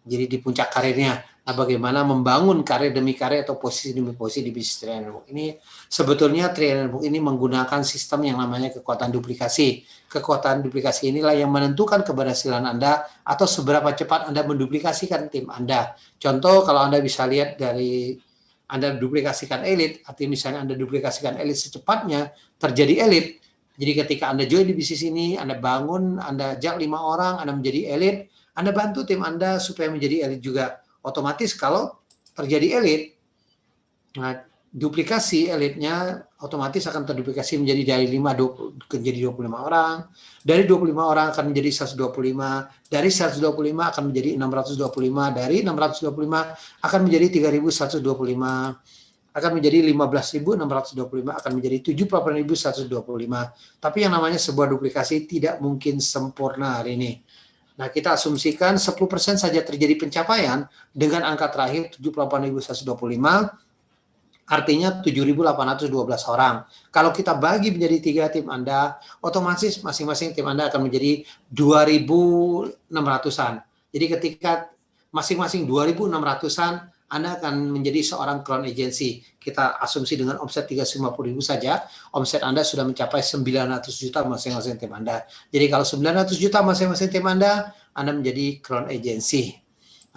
Jadi di puncak karirnya. Nah, bagaimana membangun karir demi karir atau posisi demi posisi di bisnis Triangle Book ini. Sebetulnya Triangle Book ini menggunakan sistem yang namanya kekuatan duplikasi. Kekuatan duplikasi inilah yang menentukan keberhasilan Anda atau seberapa cepat Anda menduplikasikan tim Anda. Contoh, kalau Anda bisa lihat dari Anda duplikasikan elit, artinya misalnya Anda duplikasikan elit secepatnya terjadi elit. Jadi ketika Anda join di bisnis ini, Anda bangun, Anda ajak 5 orang, Anda menjadi elit, Anda bantu tim Anda supaya menjadi elit juga. Otomatis kalau terjadi elit, nah, duplikasi elitnya otomatis akan terduplikasi menjadi dari 5 jadi 25 orang, dari 25 orang akan menjadi 125, dari 125 akan menjadi 625, dari 625 akan menjadi 3.125, akan menjadi 15.625, akan menjadi 78.125. Tapi yang namanya sebuah duplikasi tidak mungkin sempurna hari ini. Nah, kita asumsikan 10% saja terjadi pencapaian dengan angka terakhir 78.125, artinya 7.812 orang. Kalau kita bagi menjadi 3 tim Anda, otomatis masing-masing tim Anda akan menjadi 2.600-an. Jadi ketika masing-masing 2.600-an, Anda akan menjadi seorang crown agency. Kita asumsi dengan omset 350.000 saja, omset Anda sudah mencapai 900 juta masing-masing tim Anda. Jadi kalau 900 juta masing-masing tim Anda menjadi crown agency.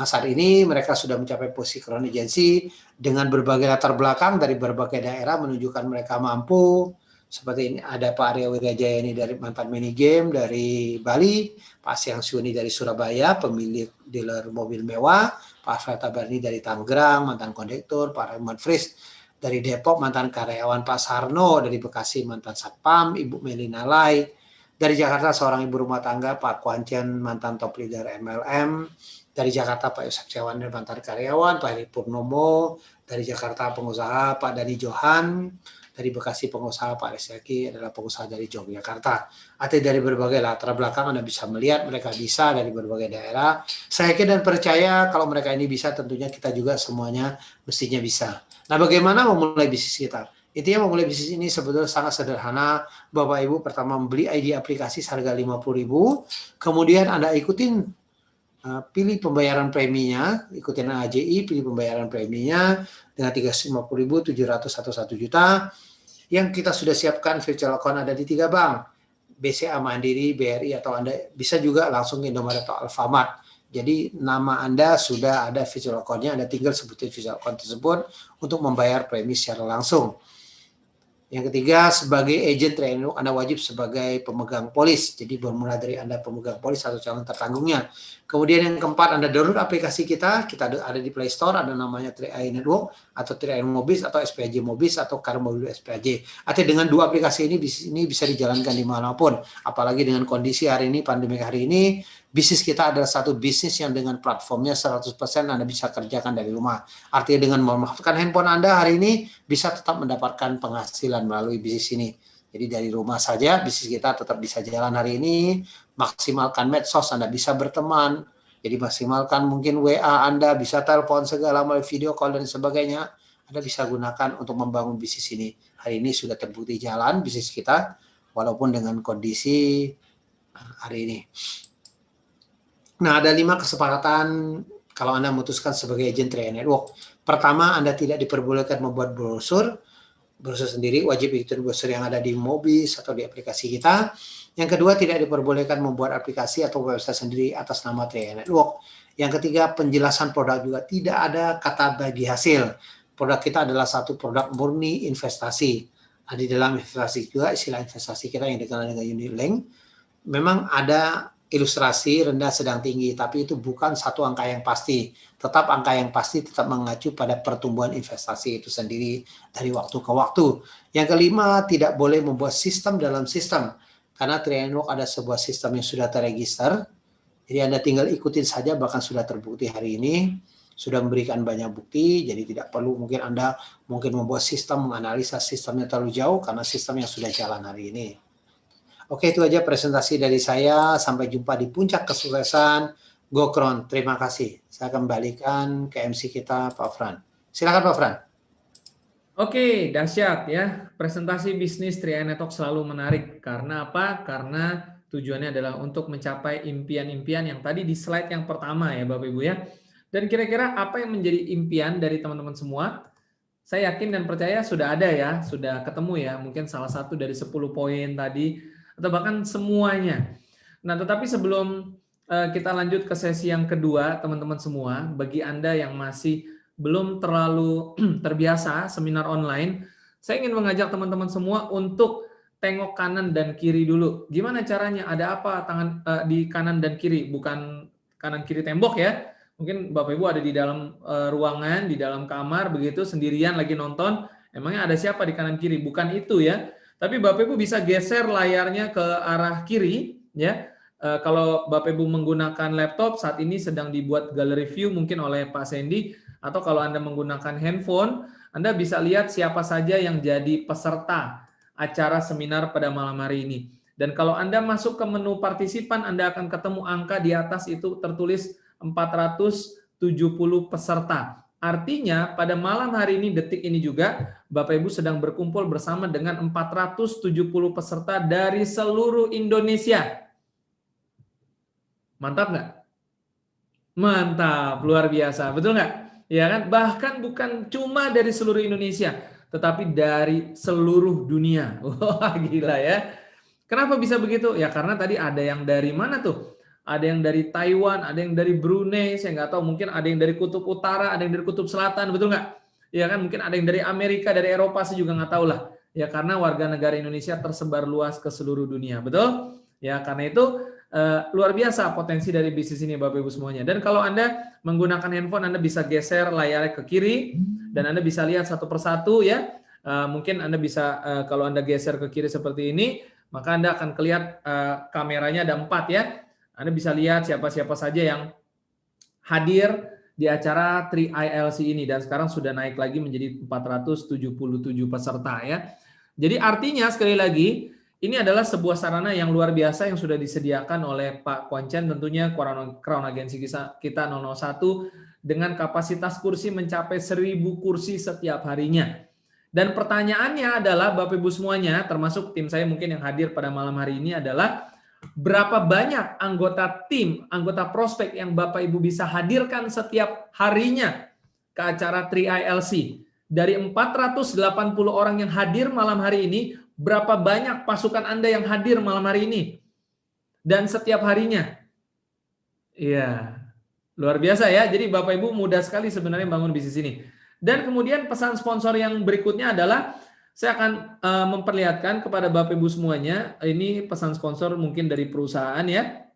Nah, saat ini mereka sudah mencapai posisi crown agency dengan berbagai latar belakang dari berbagai daerah menunjukkan mereka mampu. Seperti ini ada Pak Arya Wirajaya ini dari mantan mini game dari Bali, Pak Siang Syuni dari Surabaya, pemilik dealer mobil mewah, Pak Alfred Tabarni dari Tangerang, mantan kondektur, Pak Raymond Fris dari Depok, mantan karyawan, Pak Sarno dari Bekasi, mantan satpam, Ibu Melina Lai dari Jakarta, seorang ibu rumah tangga, Pak Kwancen, mantan top leader MLM, dari Jakarta Pak Yosef Cewan, mantan karyawan, Pak Heri Purnomo, dari Jakarta pengusaha Pak Dani Johan, dari Bekasi pengusaha Pak Resyaki adalah pengusaha dari Yogyakarta. Artinya dari berbagai latar belakang Anda bisa melihat mereka bisa dari berbagai daerah. Saya yakin dan percaya kalau mereka ini bisa, tentunya kita juga semuanya mestinya bisa. Nah, bagaimana memulai bisnis kita? Intinya memulai bisnis ini sebetulnya sangat sederhana. Bapak Ibu pertama membeli ID aplikasi seharga 50.000, kemudian Anda ikutin pilih pembayaran preminya, ikutin AJI, pilih pembayaran preminya dengan 350.000, 700 atau 1 juta. Yang kita sudah siapkan virtual account ada di 3 bank, BCA Mandiri, BRI, atau Anda bisa juga langsung Indomaret atau Alfamart. Jadi nama Anda sudah ada virtual account-nya, Anda tinggal sebutin virtual account tersebut untuk membayar premi secara langsung. Yang ketiga, sebagai agent Triangle Book, Anda wajib sebagai pemegang polis. Jadi bermula dari Anda pemegang polis atau calon tertanggungnya. Kemudian yang keempat, Anda download aplikasi kita ada di Play Store, ada namanya Tri Network, atau Tri Mobis, atau SPAJ Mobis, atau Car Mobil SPAJ. Artinya dengan 2 aplikasi ini bisa dijalankan dimanapun. Apalagi dengan kondisi hari ini, pandemi hari ini, bisnis kita adalah satu bisnis yang dengan platformnya 100% Anda bisa kerjakan dari rumah. Artinya dengan memanfaatkan handphone Anda hari ini bisa tetap mendapatkan penghasilan melalui bisnis ini. Jadi dari rumah saja bisnis kita tetap bisa jalan hari ini. Maksimalkan medsos, Anda bisa berteman. Jadi maksimalkan mungkin WA Anda, bisa telepon segala melalui video call dan sebagainya. Anda bisa gunakan untuk membangun bisnis ini. Hari ini sudah terbukti jalan bisnis kita, walaupun dengan kondisi hari ini. Nah, ada 5 kesepakatan kalau Anda memutuskan sebagai agent 3i Network. Pertama, Anda tidak diperbolehkan membuat brosur sendiri, wajib ikutin brosur yang ada di Mobis atau di aplikasi kita. Yang kedua, tidak diperbolehkan membuat aplikasi atau website sendiri atas nama 3i Network. Yang ketiga, penjelasan produk juga tidak ada kata bagi hasil. Produk kita adalah satu produk murni investasi. Di dalam investasi juga istilah investasi kita yang dikenal dengan unit link. Memang ada ilustrasi rendah, sedang, tinggi, tapi itu bukan satu angka yang pasti. Tetap angka yang pasti tetap mengacu pada pertumbuhan investasi itu sendiri dari waktu ke waktu. Yang kelima, tidak boleh membuat sistem dalam sistem. Karena 3i Network ada sebuah sistem yang sudah terregister. Jadi Anda tinggal ikutin saja, bahkan sudah terbukti hari ini. Sudah memberikan banyak bukti, jadi tidak perlu mungkin Anda membuat sistem, menganalisa sistemnya terlalu jauh karena sistem yang sudah jalan hari ini. Oke, itu aja presentasi dari saya. Sampai jumpa di puncak kesuksesan GoCron. Terima kasih. Saya kembalikan ke MC kita, Pak Fran. Silakan Pak Fran. Oke, dahsyat ya. Presentasi bisnis 3i Network selalu menarik. Karena apa? Karena tujuannya adalah untuk mencapai impian-impian yang tadi di slide yang pertama ya Bapak Ibu ya. Dan kira-kira apa yang menjadi impian dari teman-teman semua? Saya yakin dan percaya sudah ada ya, sudah ketemu ya. Mungkin salah satu dari 10 poin tadi, atau bahkan semuanya. Nah, tetapi sebelum kita lanjut ke sesi yang kedua, teman-teman semua, bagi Anda yang masih belum terlalu terbiasa seminar online, saya ingin mengajak teman-teman semua untuk tengok kanan dan kiri dulu. Gimana caranya? Ada apa di kanan dan kiri? Bukan kanan kiri tembok ya. Mungkin Bapak Ibu ada di dalam ruangan, di dalam kamar, begitu sendirian lagi nonton. Emangnya ada siapa di kanan kiri? Bukan itu ya. Tapi Bapak Ibu bisa geser layarnya ke arah kiri ya. Kalau Bapak Ibu menggunakan laptop, saat ini sedang dibuat gallery view mungkin oleh Pak Sandy, atau kalau Anda menggunakan handphone, Anda bisa lihat siapa saja yang jadi peserta acara seminar pada malam hari ini. Dan kalau Anda masuk ke menu partisipan, Anda akan ketemu angka di atas itu tertulis 470 peserta. Artinya pada malam hari ini, detik ini juga, Bapak Ibu sedang berkumpul bersama dengan 470 peserta dari seluruh Indonesia. Mantap nggak? Mantap, luar biasa. Betul nggak? Ya kan? Bahkan bukan cuma dari seluruh Indonesia, tetapi dari seluruh dunia. Wah, gila ya. Kenapa bisa begitu? Ya karena tadi ada yang dari mana tuh? Ada yang dari Taiwan, ada yang dari Brunei, saya nggak tahu, mungkin ada yang dari kutub utara, ada yang dari kutub selatan, betul nggak? Ya kan, mungkin ada yang dari Amerika, dari Eropa, saya juga nggak tahu lah. Ya karena warga negara Indonesia tersebar luas ke seluruh dunia, betul? Ya karena itu luar biasa potensi dari bisnis ini Bapak Ibu semuanya. Dan kalau Anda menggunakan handphone, Anda bisa geser layarnya ke kiri dan Anda bisa lihat satu persatu ya. Mungkin Anda bisa kalau Anda geser ke kiri seperti ini, maka Anda akan kelihatan kameranya ada 4 ya. Anda bisa lihat siapa-siapa saja yang hadir di acara 3ILC ini, dan sekarang sudah naik lagi menjadi 477 peserta ya. Jadi artinya sekali lagi, ini adalah sebuah sarana yang luar biasa yang sudah disediakan oleh Pak Kwan Chen, tentunya Crown Agency kita 001 dengan kapasitas kursi mencapai 1000 kursi setiap harinya. Dan pertanyaannya adalah Bapak Ibu semuanya, termasuk tim saya mungkin yang hadir pada malam hari ini adalah berapa banyak anggota tim, anggota prospek yang Bapak Ibu bisa hadirkan setiap harinya ke acara 3ILC. Dari 480 orang yang hadir malam hari ini, berapa banyak pasukan Anda yang hadir malam hari ini? Dan setiap harinya. Iya, luar biasa ya. Jadi Bapak Ibu mudah sekali sebenarnya bangun bisnis ini. Dan kemudian pesan sponsor yang berikutnya adalah saya akan memperlihatkan kepada Bapak Ibu semuanya, ini pesan sponsor mungkin dari perusahaan ya.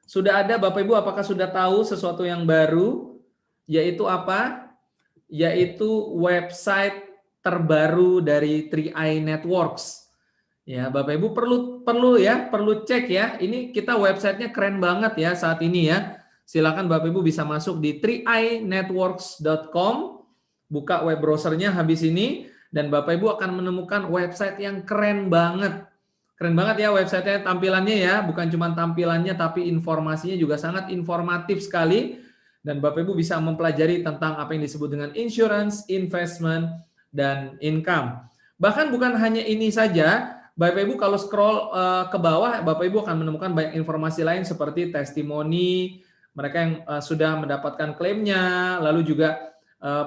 Sudah ada Bapak Ibu, apakah sudah tahu sesuatu yang baru? Yaitu apa? Yaitu website terbaru dari 3i Networks. Ya, Bapak Ibu perlu cek ya. Ini kita websitenya keren banget ya saat ini ya. Silakan Bapak Ibu bisa masuk di 3inetworks.com, buka web browsernya habis ini. Dan Bapak Ibu akan menemukan website yang keren banget. Keren banget ya websitenya, tampilannya ya. Bukan cuma tampilannya, tapi informasinya juga sangat informatif sekali. Dan Bapak Ibu bisa mempelajari tentang apa yang disebut dengan insurance, investment, dan income. Bahkan bukan hanya ini saja, Bapak Ibu kalau scroll ke bawah, Bapak Ibu akan menemukan banyak informasi lain seperti testimoni, mereka yang sudah mendapatkan klaimnya, lalu juga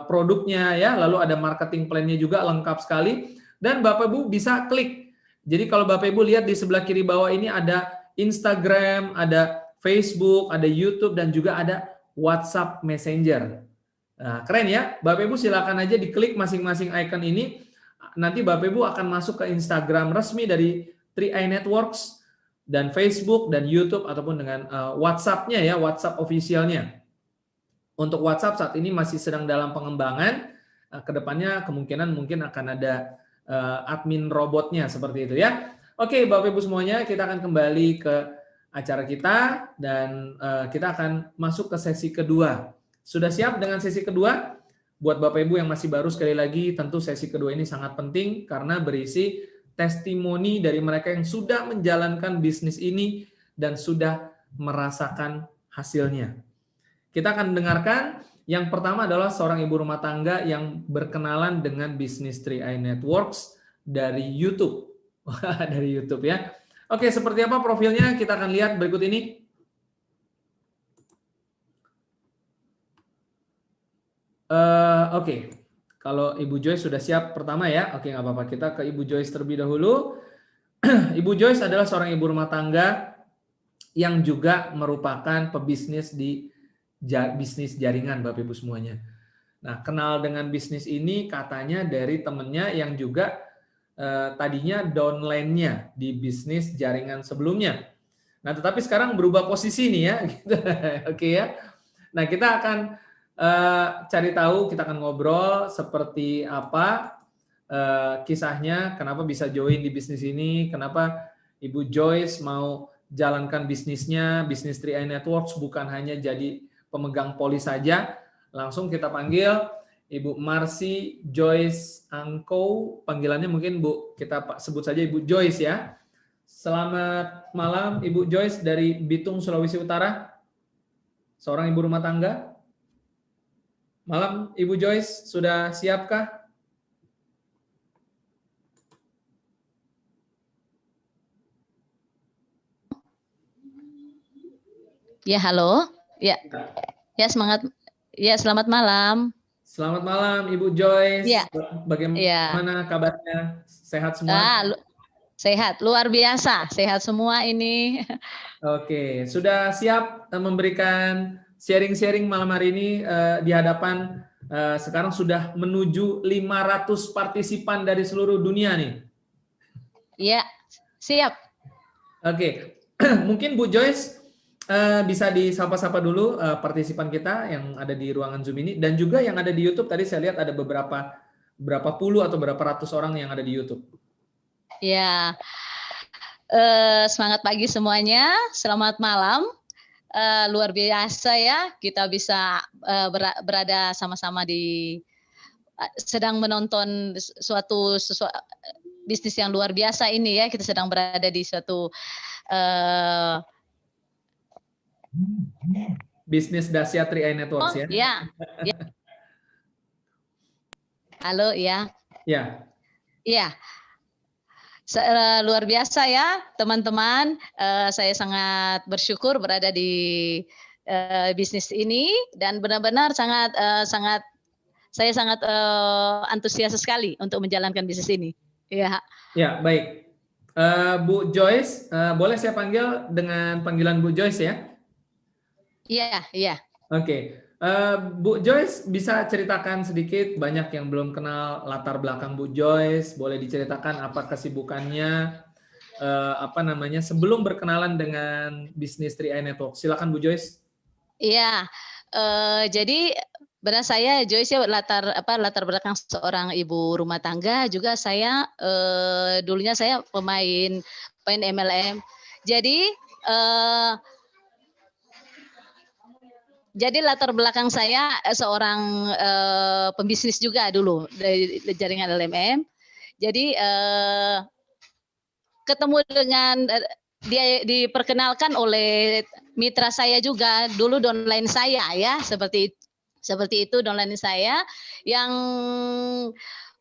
produknya ya, lalu ada marketing plan-nya juga lengkap sekali. Dan Bapak Ibu bisa klik. Jadi kalau Bapak Ibu lihat di sebelah kiri bawah ini ada Instagram, ada Facebook, ada YouTube, dan juga ada WhatsApp Messenger. Nah, keren ya. Bapak Ibu silakan aja diklik masing-masing icon ini. Nanti Bapak Ibu akan masuk ke Instagram resmi dari 3i Networks dan Facebook dan YouTube ataupun dengan WhatsApp-nya ya, WhatsApp official-nya. Untuk WhatsApp saat ini masih sedang dalam pengembangan. Kedepannya kemungkinan mungkin akan ada admin robotnya seperti itu ya. Oke, Bapak Ibu semuanya, kita akan kembali ke acara kita dan kita akan masuk ke sesi kedua. Sudah siap dengan sesi kedua? Buat Bapak Ibu yang masih baru, sekali lagi tentu sesi kedua ini sangat penting karena berisi testimoni dari mereka yang sudah menjalankan bisnis ini dan sudah merasakan hasilnya. Kita akan dengarkan yang pertama adalah seorang ibu rumah tangga yang berkenalan dengan bisnis 3i Networks dari YouTube. Dari YouTube ya. Oke, seperti apa profilnya? Kita akan lihat berikut ini. Oke, kalau Ibu Joyce sudah siap pertama ya. Oke, nggak apa-apa. Kita ke Ibu Joyce terlebih dahulu. Ibu Joyce adalah seorang ibu rumah tangga yang juga merupakan pebisnis di bisnis jaringan, Bapak Ibu semuanya. Nah, kenal dengan bisnis ini katanya dari temennya yang juga tadinya downline-nya di bisnis jaringan sebelumnya. Nah, tetapi sekarang berubah posisi nih ya. Gitu. Oke ya. Nah, kita akan cari tahu, kita akan ngobrol seperti apa kisahnya, kenapa bisa join di bisnis ini, kenapa Ibu Joyce mau jalankan bisnisnya, bisnis 3i Networks bukan hanya jadi pemegang polis saja. Langsung kita panggil Ibu Marcy Joyce Angko, panggilannya mungkin Bu, kita sebut saja Ibu Joyce ya. Selamat malam Ibu Joyce dari Bitung, Sulawesi Utara. Seorang ibu rumah tangga. Malam Ibu Joyce, sudah siapkah? Ya, halo. Ya. Ya, semangat. Ya, selamat malam. Selamat malam Ibu Joyce. Ya. Bagaimana kabarnya? Sehat semua? Sehat, luar biasa. Sehat semua ini. Oke, sudah siap memberikan sharing-sharing malam hari ini di hadapan sekarang sudah menuju 500 partisipan dari seluruh dunia nih. Iya, siap. Oke, mungkin Bu Joyce bisa disapa-sapa dulu partisipan kita yang ada di ruangan Zoom ini dan juga yang ada di YouTube. Tadi saya lihat ada berapa puluh atau berapa ratus orang yang ada di YouTube. Ya, semangat pagi semuanya. Selamat malam. Luar biasa ya, kita bisa berada sama-sama sedang menonton suatu bisnis yang luar biasa ini ya. Kita sedang berada di suatu bisnis dahsyat 3i Networks ya. Ya. Halo ya. Ya. Iya. Luar biasa ya teman-teman. Saya sangat bersyukur berada di bisnis ini dan benar-benar saya sangat antusias sekali untuk menjalankan bisnis ini. Ya. Ya, baik. Bu Joyce, boleh saya panggil dengan panggilan Bu Joyce ya? Iya. Oke. Bu Joyce bisa ceritakan sedikit, banyak yang belum kenal latar belakang Bu Joyce, boleh diceritakan apa kesibukannya, sebelum berkenalan dengan bisnis 3i Network. Silakan Bu Joyce. Iya. Jadi benar saya Joyce latar belakang seorang ibu rumah tangga, juga saya dulunya saya pemain MLM. Jadi latar belakang saya seorang pembisnis juga dulu dari jaringan LMM. Jadi ketemu dengan dia diperkenalkan oleh mitra saya juga dulu, downline saya ya, seperti itu downline saya yang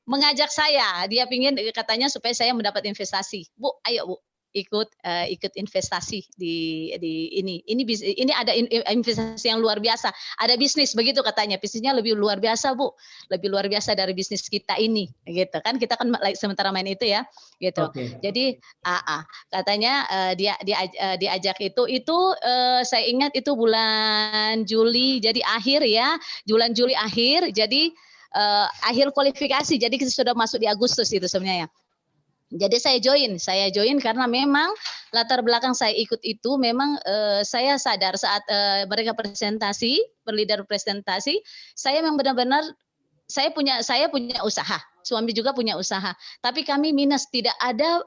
mengajak saya, dia pingin katanya supaya saya mendapat investasi. Bu, ayo Bu, ikut investasi di ini ada investasi yang luar biasa, ada bisnis begitu katanya, bisnisnya lebih luar biasa Bu, lebih luar biasa dari bisnis kita ini, gitu kan, kita kan sementara main itu ya, gitu. Oke. Jadi katanya dia diajak itu saya ingat itu bulan Juli, jadi akhir ya, bulan Juli akhir, jadi akhir kualifikasi, jadi kita sudah masuk di Agustus itu sebenarnya. Jadi saya join karena memang latar belakang saya ikut itu memang saya sadar saat mereka berleader presentasi, saya memang benar-benar saya punya usaha, suami juga punya usaha, tapi kami minus, tidak ada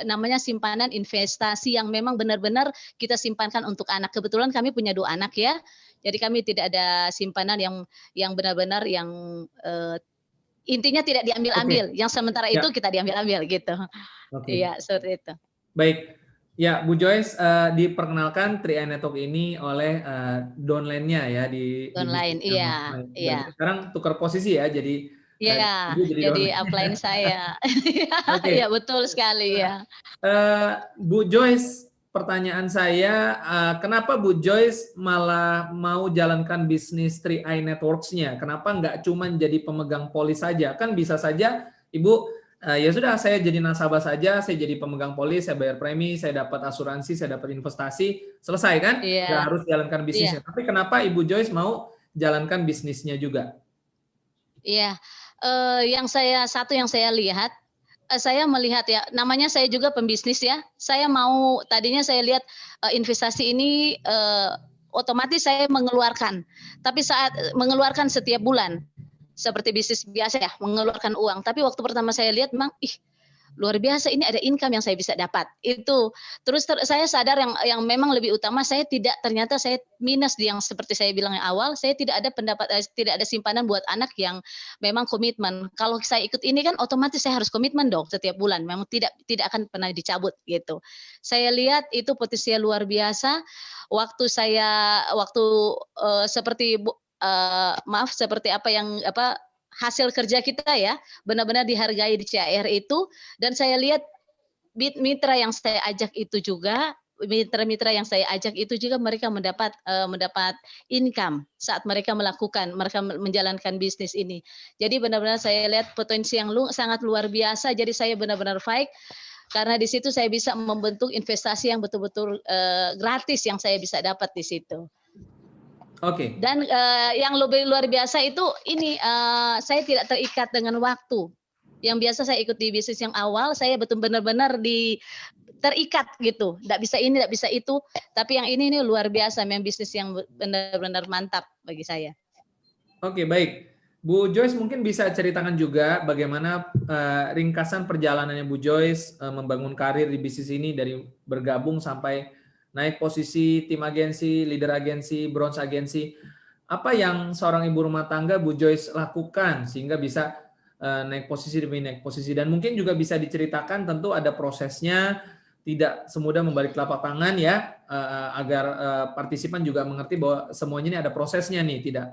namanya simpanan investasi yang memang benar-benar kita simpankan untuk anak. Kebetulan kami punya 2 anak ya, jadi kami tidak ada simpanan yang benar-benar yang intinya tidak diambil-ambil, yang sementara itu kita diambil-ambil gitu. Iya, seperti itu. Baik. Ya, Bu Joyce, diperkenalkan 3i Network ini oleh downline-nya ya di Downline, iya. Sekarang tukar posisi ya, jadi iya, jadi upline saya. Iya, betul sekali ya. Bu Joyce, pertanyaan saya, kenapa Bu Joyce malah mau jalankan bisnis 3i Networks-nya? Kenapa nggak cuma jadi pemegang polis saja? Kan bisa saja Ibu, ya sudah saya jadi nasabah saja, saya jadi pemegang polis, saya bayar premi, saya dapat asuransi, saya dapat investasi, selesai kan? Nggak harus jalankan bisnisnya. Tapi kenapa Ibu Joyce mau jalankan bisnisnya juga? Iya, yang saya lihat, saya melihat ya, namanya saya juga pembisnis ya. Saya mau, tadinya saya lihat investasi ini otomatis saya mengeluarkan. Tapi saat mengeluarkan setiap bulan, seperti bisnis biasa ya, mengeluarkan uang. Tapi waktu pertama saya lihat memang, luar biasa, ini ada income yang saya bisa dapat. Itu. Terus saya sadar yang memang lebih utama, ternyata saya minus yang seperti saya bilang yang awal, saya tidak ada simpanan buat anak yang memang komitmen. Kalau saya ikut ini kan otomatis saya harus komitmen dong setiap bulan. Memang tidak akan pernah dicabut gitu. Saya lihat itu potensial luar biasa. Seperti seperti hasil kerja kita ya, benar-benar dihargai di CAR itu, dan saya lihat mitra yang saya ajak itu juga, mitra-mitra yang saya ajak itu juga mereka mendapat income saat mereka menjalankan bisnis ini. Jadi benar-benar saya lihat potensi yang sangat luar biasa, jadi saya benar-benar fight, karena di situ saya bisa membentuk investasi yang betul-betul gratis yang saya bisa dapat di situ. Oke. Dan yang lebih luar biasa itu ini saya tidak terikat dengan waktu. Yang biasa saya ikut di bisnis yang awal, saya benar-benar terikat gitu. Tidak bisa ini, tidak bisa itu. Tapi yang ini luar biasa, memang bisnis yang benar-benar mantap bagi saya. Oke, baik. Bu Joyce mungkin bisa ceritakan juga bagaimana ringkasan perjalanannya Bu Joyce membangun karir di bisnis ini dari bergabung sampai naik posisi tim agensi, leader agensi, bronze agensi. Apa yang seorang ibu rumah tangga Bu Joyce lakukan sehingga bisa naik posisi demi naik posisi? Dan mungkin juga bisa diceritakan, tentu ada prosesnya, tidak semudah membalik telapak tangan ya, agar partisipan juga mengerti bahwa semuanya ini ada prosesnya nih, tidak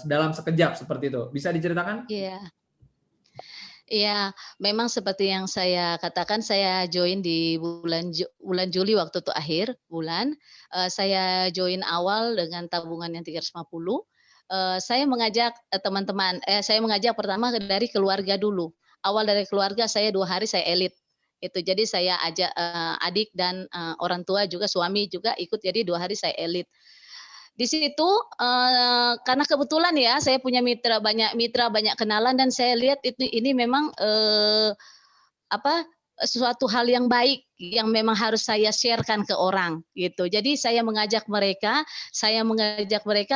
dalam sekejap seperti itu. Bisa diceritakan? Iya. Iya, memang seperti yang saya katakan, saya join di bulan Juli waktu itu akhir bulan. Saya join awal dengan tabungan yang 350. Saya mengajak teman-teman, saya mengajak pertama dari keluarga dulu. Awal dari keluarga, saya 2 hari saya elit. Itu jadi saya ajak adik dan orang tua juga, suami juga ikut, jadi 2 hari saya elit. Di situ karena kebetulan ya saya punya banyak kenalan, dan saya lihat ini memang suatu hal yang baik yang memang harus saya sharekan ke orang gitu. Jadi saya mengajak mereka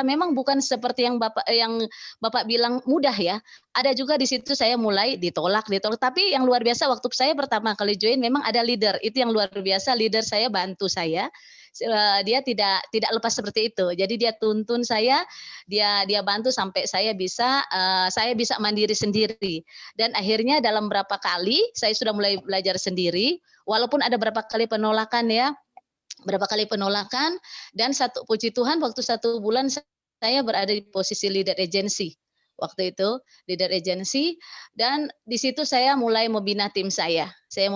memang bukan seperti yang Bapak bilang mudah ya. Ada juga di situ saya mulai ditolak. Tapi yang luar biasa waktu saya pertama kali join memang ada leader. Itu yang luar biasa, leader saya bantu saya. dia tidak lepas seperti itu. Jadi dia tuntun saya, dia bantu sampai saya bisa mandiri sendiri. Dan akhirnya dalam berapa kali saya sudah mulai belajar sendiri, walaupun ada berapa kali penolakan ya, dan puji Tuhan waktu 1 bulan saya berada di posisi leader agency. Waktu itu leader agency, dan di situ saya mulai membina tim saya. Saya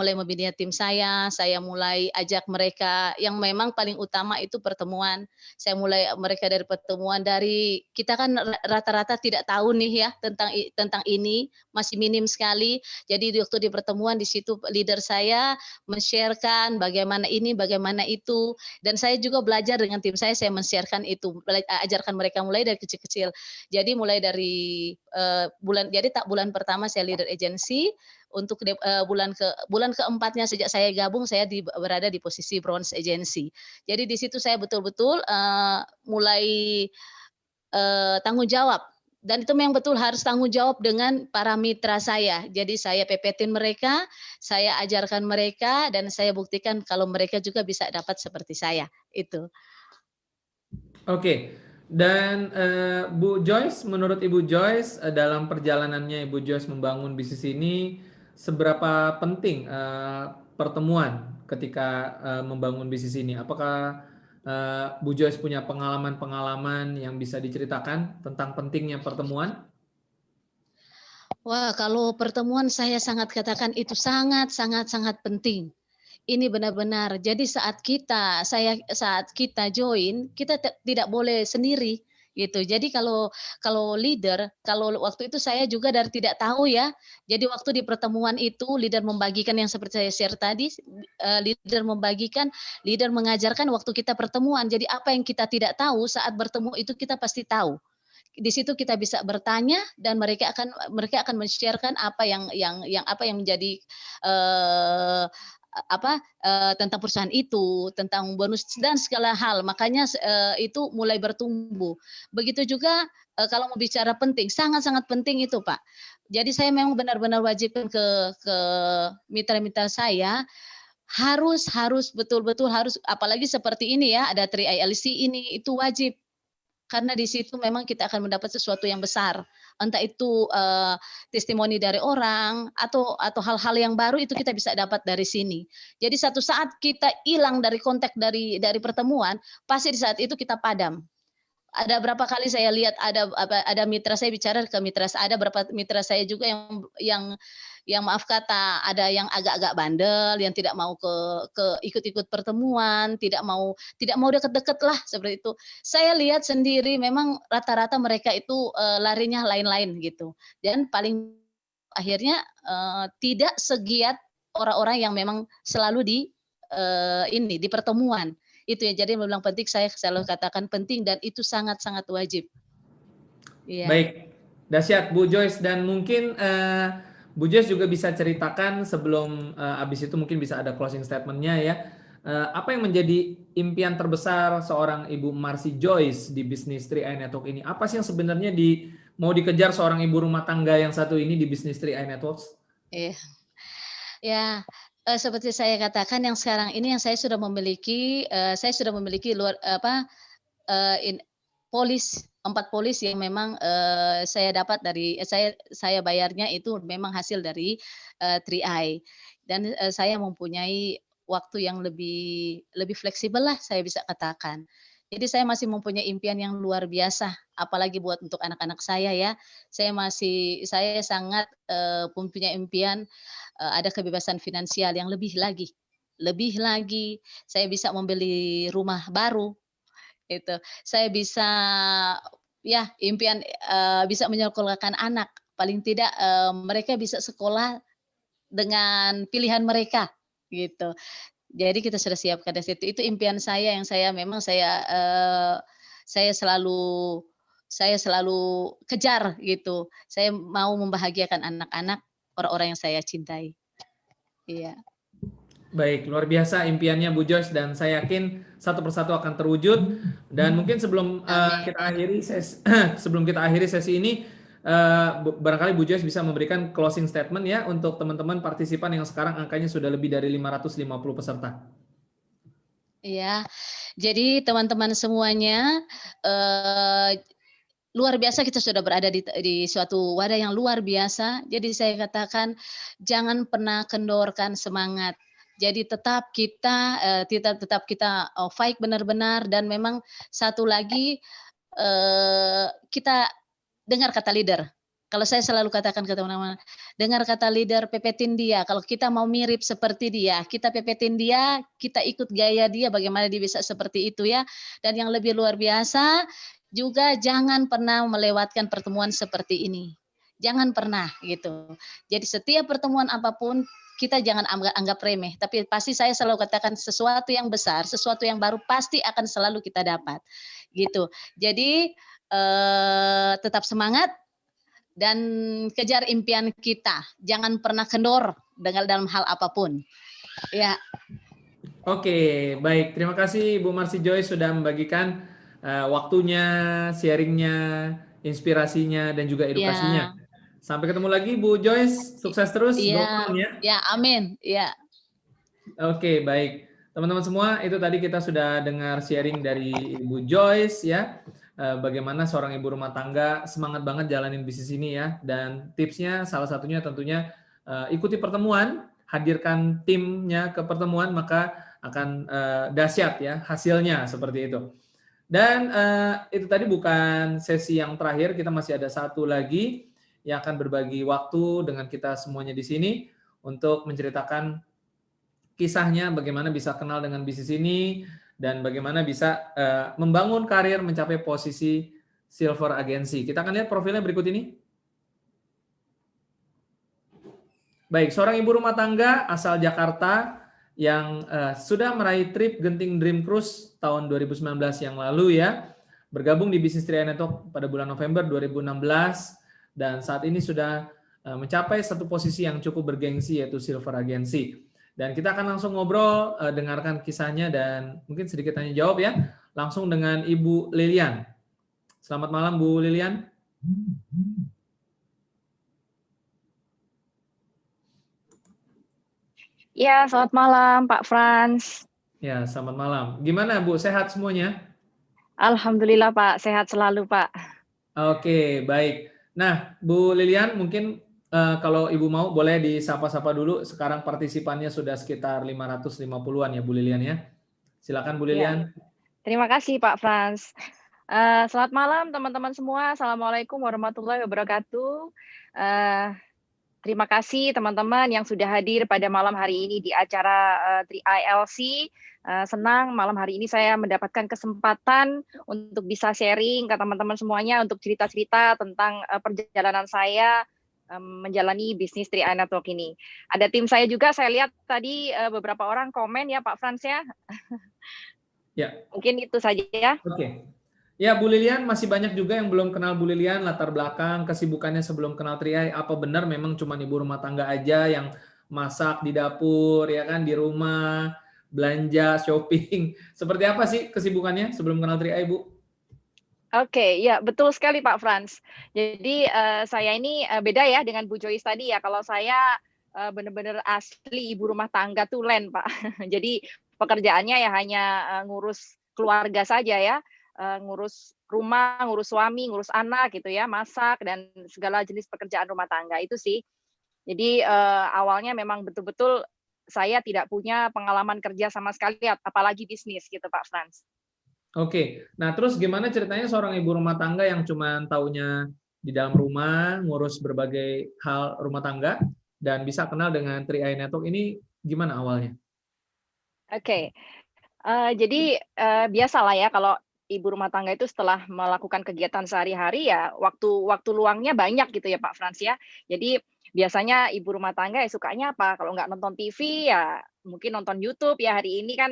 mulai ajak mereka, yang memang paling utama itu pertemuan. Saya mulai mereka dari pertemuan, dari kita kan rata-rata tidak tahu nih ya tentang ini, masih minim sekali. Jadi waktu di pertemuan di situ leader saya men-sharekan bagaimana ini, bagaimana itu, dan saya juga belajar dengan tim saya men-sharekan itu, ajarkan mereka mulai dari kecil-kecil. Jadi mulai dari bulan pertama saya leader agency, untuk bulan keempatnya sejak saya gabung saya berada di posisi bronze agency. Jadi di situ saya betul-betul mulai tanggung jawab, dan itu memang betul harus tanggung jawab dengan para mitra saya. Jadi saya pepetin mereka, saya ajarkan mereka, dan saya buktikan kalau mereka juga bisa dapat seperti saya. Itu. Oke. Dan Bu Joyce, menurut Ibu Joyce, dalam perjalanannya Ibu Joyce membangun bisnis ini, seberapa penting pertemuan ketika membangun bisnis ini? Apakah Bu Joyce punya pengalaman-pengalaman yang bisa diceritakan tentang pentingnya pertemuan? Wah, kalau pertemuan saya sangat katakan itu sangat penting. Ini benar-benar. Jadi saat kita join, kita tidak boleh sendiri gitu. Jadi kalau leader, kalau waktu itu saya juga dari tidak tahu ya. Jadi waktu di pertemuan itu leader membagikan yang seperti saya share tadi, leader membagikan, leader mengajarkan waktu kita pertemuan. Jadi apa yang kita tidak tahu saat bertemu itu kita pasti tahu. Di situ kita bisa bertanya, dan mereka akan men-sharekan apa yang menjadi tentang perusahaan itu, tentang bonus dan segala hal. Makanya itu mulai bertumbuh. Begitu juga kalau mau bicara penting, sangat penting itu, Pak. Jadi saya memang benar-benar wajibkan ke mitra-mitra saya, harus betul-betul harus, apalagi seperti ini ya, ada 3ILC ini, itu wajib. Karena di situ memang kita akan mendapat sesuatu yang besar, entah itu testimoni dari orang atau hal-hal yang baru, itu kita bisa dapat dari sini. Jadi satu saat kita hilang dari kontak dari pertemuan, pasti di saat itu kita padam. Ada berapa kali saya lihat ada mitra saya bicara ke mitra, ada berapa mitra saya juga yang maaf kata, ada yang agak-agak bandel, yang tidak mau ke ikut-ikut pertemuan, tidak mau deket-deket lah seperti itu. Saya lihat sendiri memang rata-rata mereka itu larinya lain-lain gitu. Dan paling akhirnya tidak segiat orang-orang yang memang selalu di pertemuan. Itu ya, jadi memang penting, saya selalu katakan penting, dan itu sangat wajib. Ya. Baik, dahsyat Bu Joyce, dan mungkin Bu Joyce juga bisa ceritakan sebelum habis itu mungkin bisa ada closing statement-nya ya. Apa yang menjadi impian terbesar seorang Ibu Marcy Joyce di bisnis 3i Network ini? Apa sih yang sebenarnya mau dikejar seorang ibu rumah tangga yang satu ini di bisnis 3i Networks? Iya. Ya, seperti saya katakan, yang sekarang ini yang saya sudah memiliki polis 4 polis yang memang saya dapat dari saya bayarnya itu memang hasil dari 3i, dan saya mempunyai waktu yang lebih fleksibel lah, saya bisa katakan. Jadi saya masih mempunyai impian yang luar biasa, apalagi buat untuk anak-anak saya ya. Saya sangat mempunyai impian ada kebebasan finansial yang lebih lagi. Saya bisa membeli rumah baru. Itu. Saya bisa impian bisa menyekolahkan anak. Paling tidak mereka bisa sekolah dengan pilihan mereka gitu. Jadi kita sudah siapkan dari situ. Itu impian saya yang saya selalu kejar gitu. Saya mau membahagiakan anak-anak, orang-orang yang saya cintai. Iya. Baik, luar biasa impiannya Bu Joyce, dan saya yakin satu persatu akan terwujud. Dan mungkin sebelum kita akhiri sesi ini, barangkali Bu Joyce bisa memberikan closing statement ya untuk teman-teman partisipan yang sekarang angkanya sudah lebih dari 550 peserta. Ya, jadi teman-teman semuanya, luar biasa kita sudah berada di suatu wadah yang luar biasa. Jadi saya katakan jangan pernah kendorkan semangat. Jadi tetap kita fight benar-benar, dan memang satu lagi kita dengar kata leader. Kalau saya selalu katakan ke teman-teman, dengar kata leader, pepetin dia. Kalau kita mau mirip seperti dia, kita pepetin dia, kita ikut gaya dia, bagaimana dia bisa seperti itu ya. Dan yang lebih luar biasa, juga jangan pernah melewatkan pertemuan seperti ini. Jangan pernah gitu. Jadi setiap pertemuan apapun, kita jangan anggap remeh. Tapi pasti saya selalu katakan sesuatu yang besar, sesuatu yang baru pasti akan selalu kita dapat. Gitu. Jadi tetap semangat dan kejar impian kita. Jangan pernah kendor dalam hal apapun. Ya. Oke, baik. Terima kasih Bu Marsi Joyce sudah membagikan waktunya, sharingnya, inspirasinya, dan juga edukasinya. Sampai ketemu lagi Bu Joyce. Sukses terus. Iya. Ya, amin. Ya. Oke, baik. Teman-teman semua, itu tadi kita sudah dengar sharing dari Ibu Joyce ya. Bagaimana seorang ibu rumah tangga semangat banget jalanin bisnis ini ya. Dan tipsnya salah satunya tentunya ikuti pertemuan, hadirkan timnya ke pertemuan, maka akan dahsyat ya hasilnya seperti itu. Dan itu tadi bukan sesi yang terakhir, kita masih ada satu lagi yang akan berbagi waktu dengan kita semuanya di sini untuk menceritakan kisahnya bagaimana bisa kenal dengan bisnis ini dan bagaimana bisa membangun karir mencapai posisi silver agency. Kita akan lihat profilnya berikut ini. Baik, seorang ibu rumah tangga asal Jakarta yang sudah meraih trip Genting Dream Cruise tahun 2019 yang lalu ya. Bergabung di bisnis Tri Network pada bulan November 2016 dan saat ini sudah mencapai satu posisi yang cukup bergengsi yaitu silver agency. Dan kita akan langsung ngobrol, dengarkan kisahnya dan mungkin sedikit tanya jawab ya. Langsung dengan Ibu Lilian. Selamat malam Bu Lilian. Ya, selamat malam Pak Frans. Ya, selamat malam. Gimana Bu, sehat semuanya? Alhamdulillah Pak, sehat selalu Pak. Oke, baik. Nah, Bu Lilian mungkin kalau Ibu mau boleh disapa-sapa dulu. Sekarang partisipannya sudah sekitar 550-an ya Bu Lilian ya. Silakan Bu Lilian. Ya. Terima kasih Pak Frans. Selamat malam teman-teman semua. Assalamualaikum warahmatullahi wabarakatuh. Terima kasih teman-teman yang sudah hadir pada malam hari ini di acara Tri ILC. Senang malam hari ini saya mendapatkan kesempatan untuk bisa sharing ke teman-teman semuanya untuk cerita-cerita tentang perjalanan saya menjalani bisnis Tri Network ini. Ada tim saya juga, saya lihat tadi beberapa orang komen ya Pak Frans ya. Ya. Mungkin itu saja ya. Oke. Ya Bu Lilian, masih banyak juga yang belum kenal Bu Lilian, latar belakang, kesibukannya sebelum kenal Tri. Apa benar memang cuma ibu rumah tangga aja yang masak di dapur, ya kan, di rumah, belanja, shopping. Seperti apa sih kesibukannya sebelum kenal Tri, Bu? Oke, ya betul sekali Pak Frans. Jadi saya ini beda ya dengan Bu Joyce tadi ya. Kalau saya benar-benar asli ibu rumah tangga tulen Pak. Jadi pekerjaannya ya hanya ngurus keluarga saja ya, ngurus rumah, ngurus suami, ngurus anak gitu ya, masak dan segala jenis pekerjaan rumah tangga itu sih. Jadi awalnya memang betul-betul saya tidak punya pengalaman kerja sama sekali, apalagi bisnis gitu Pak Frans. Oke, nah terus gimana ceritanya seorang ibu rumah tangga yang cuma taunya di dalam rumah, ngurus berbagai hal rumah tangga, dan bisa kenal dengan Tri Network ini gimana awalnya? Oke, jadi biasalah ya kalau ibu rumah tangga itu setelah melakukan kegiatan sehari-hari ya waktu luangnya banyak gitu ya Pak Frans ya. Jadi biasanya ibu rumah tangga ya sukanya apa? Kalau nggak nonton TV ya mungkin nonton YouTube ya. Hari ini kan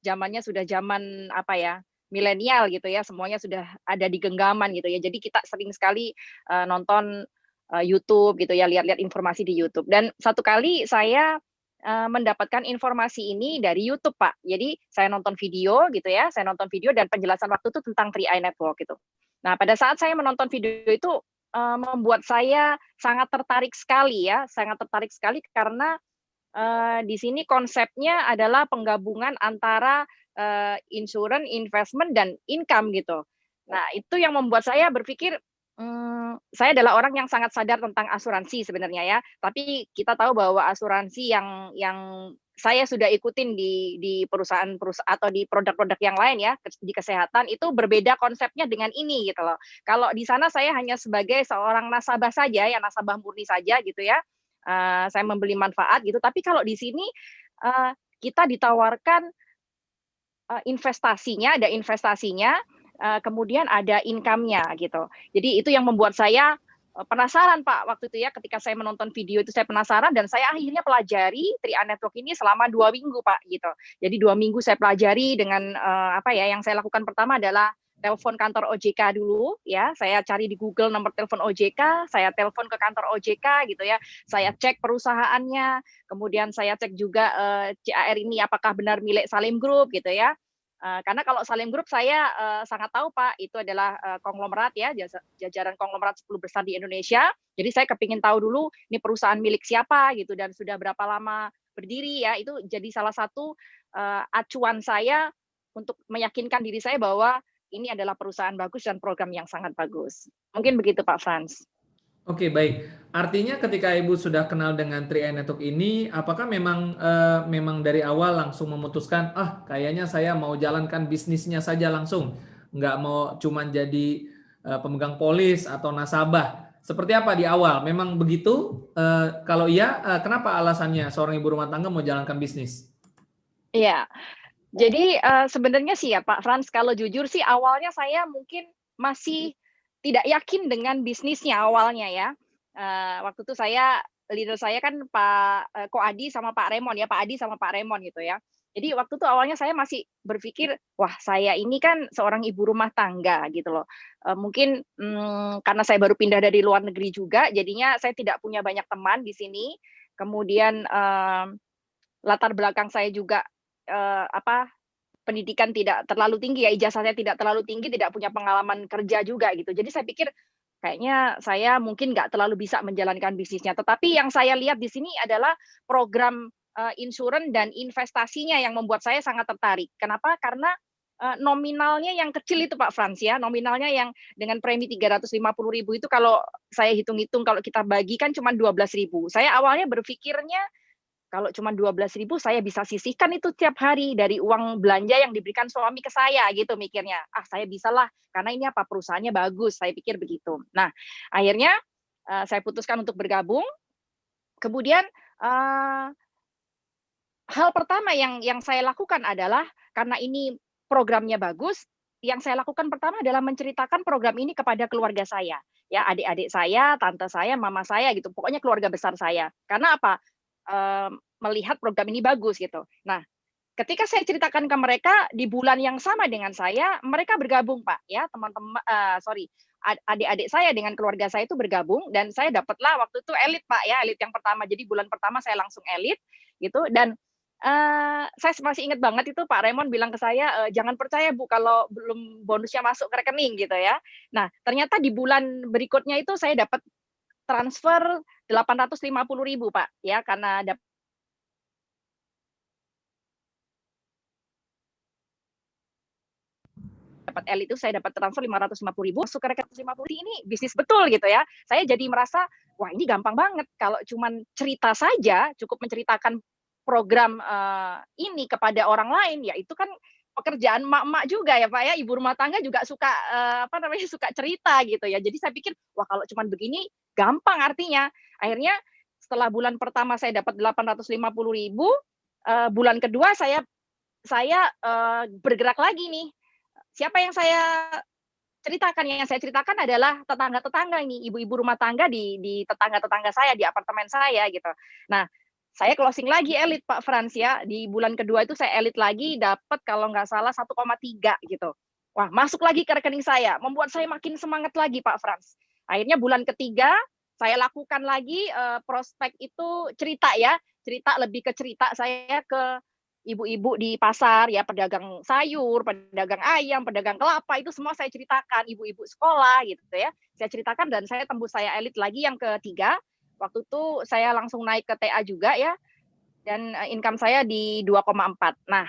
zamannya sudah zaman apa ya, milenial gitu ya, semuanya sudah ada di genggaman gitu ya. Jadi kita sering sekali nonton YouTube gitu ya, lihat-lihat informasi di YouTube. Dan satu kali saya mendapatkan informasi ini dari YouTube Pak. Jadi saya nonton video gitu ya, saya nonton video dan penjelasan waktu itu tentang Tri Network gitu. Nah pada saat saya menonton video itu membuat saya sangat tertarik sekali ya, sangat tertarik sekali karena di sini konsepnya adalah penggabungan antara insurance, investment, dan income gitu. Nah, itu yang membuat saya berpikir, saya adalah orang yang sangat sadar tentang asuransi sebenarnya ya, tapi kita tahu bahwa asuransi yang saya sudah ikutin di perusahaan atau di produk-produk yang lain ya, di kesehatan itu berbeda konsepnya dengan ini gitu loh. Kalau di sana saya hanya sebagai seorang nasabah saja ya, nasabah murni saja gitu ya, saya membeli manfaat gitu, tapi kalau di sini, kita ditawarkan investasinya, ada investasinya, kemudian ada income-nya gitu. Jadi itu yang membuat saya penasaran Pak, waktu itu ya ketika saya menonton video itu saya penasaran dan saya akhirnya pelajari Tri-A Network ini selama 2 minggu Pak, gitu. Jadi 2 minggu saya pelajari dengan, apa ya, yang saya lakukan pertama adalah telepon kantor OJK dulu ya, saya cari di Google nomor telepon OJK, saya telepon ke kantor OJK gitu ya, saya cek perusahaannya, kemudian saya cek juga, CAR ini apakah benar milik Salim Group gitu ya. Karena kalau Salim Group saya, sangat tahu Pak, itu adalah, konglomerat ya, jajaran konglomerat 10 besar di Indonesia. Jadi saya kepingin tahu dulu, ini perusahaan milik siapa gitu dan sudah berapa lama berdiri ya, itu jadi salah satu, acuan saya untuk meyakinkan diri saya bahwa ini adalah perusahaan bagus dan program yang sangat bagus. Mungkin begitu Pak Frans. Oke, baik. Artinya ketika Ibu sudah kenal dengan Tri-A Network ini, apakah memang dari awal langsung memutuskan, kayaknya saya mau jalankan bisnisnya saja langsung, nggak mau cuman jadi pemegang polis atau nasabah. Seperti apa di awal? Memang begitu? Kalau iya, kenapa alasannya seorang ibu rumah tangga mau jalankan bisnis? Iya. Jadi, sebenarnya sih ya Pak Frans, kalau jujur sih awalnya saya mungkin masih tidak yakin dengan bisnisnya awalnya ya. Waktu itu leader saya kan Ko Adi sama Pak Raymond ya, Pak Adi sama Pak Raymond gitu ya. Jadi waktu itu awalnya saya masih berpikir, wah saya ini kan seorang ibu rumah tangga gitu loh. Mungkin, karena saya baru pindah dari luar negeri juga, jadinya saya tidak punya banyak teman di sini. Kemudian, latar belakang saya juga pendidikan tidak terlalu tinggi ya, ijazahnya tidak terlalu tinggi, tidak punya pengalaman kerja juga gitu. Jadi saya pikir kayaknya saya mungkin nggak terlalu bisa menjalankan bisnisnya. Tetapi yang saya lihat di sini adalah program, insurance dan investasinya yang membuat saya sangat tertarik. Kenapa? Karena, nominalnya yang kecil itu Pak Frans ya, nominalnya yang dengan premi 350.000 itu kalau saya hitung-hitung kalau kita bagikan cuma 12.000. Saya awalnya berpikirnya kalau cuma 12.000 saya bisa sisihkan itu tiap hari dari uang belanja yang diberikan suami ke saya gitu mikirnya. Saya bisalah karena ini perusahaannya bagus, saya pikir begitu. Nah, akhirnya, saya putuskan untuk bergabung. Kemudian, hal pertama yang saya lakukan adalah karena ini programnya bagus, yang saya lakukan pertama adalah menceritakan program ini kepada keluarga saya. Ya, adik-adik saya, tante saya, mama saya gitu, pokoknya keluarga besar saya. Karena apa? Melihat program ini bagus gitu. Nah, ketika saya ceritakan ke mereka di bulan yang sama dengan saya, mereka bergabung Pak ya, adik-adik saya dengan keluarga saya itu bergabung dan saya dapatlah waktu itu elit Pak ya, elit yang pertama. Jadi bulan pertama saya langsung elit gitu dan saya masih ingat banget itu Pak Raymond bilang ke saya, "Jangan percaya Bu kalau belum bonusnya masuk ke rekening," gitu ya. Nah, ternyata di bulan berikutnya itu saya dapat transfer 850.000 Pak, ya karena dapat elit itu saya dapat transfer 550.000 masuk ke rekening 50 ini bisnis betul gitu ya. Saya jadi merasa, wah ini gampang banget kalau cuman cerita saja, cukup menceritakan program, ini kepada orang lain, ya itu kan pekerjaan emak-emak juga ya Pak ya, ibu rumah tangga juga suka, suka cerita gitu ya. Jadi saya pikir, wah kalau cuman begini gampang artinya. Akhirnya setelah bulan pertama saya dapat 850.000, bulan kedua saya bergerak lagi nih. Siapa yang saya ceritakan? Yang saya ceritakan adalah tetangga-tetangga ini, ibu-ibu rumah tangga di tetangga-tetangga saya, di apartemen saya gitu. Nah, saya closing lagi elit Pak Frans ya, di bulan kedua itu saya elit lagi dapat kalau nggak salah 1,3 gitu. Wah, masuk lagi ke rekening saya, membuat saya makin semangat lagi Pak Frans. Akhirnya bulan ketiga saya lakukan lagi, prospek itu cerita ya, lebih ke cerita saya ke ibu-ibu di pasar ya, pedagang sayur, pedagang ayam, pedagang kelapa, itu semua saya ceritakan, ibu-ibu sekolah gitu ya. Saya ceritakan dan saya tembus saya elit lagi yang ketiga. Waktu itu saya langsung naik ke TA juga ya. dan income saya di 2,4. Nah,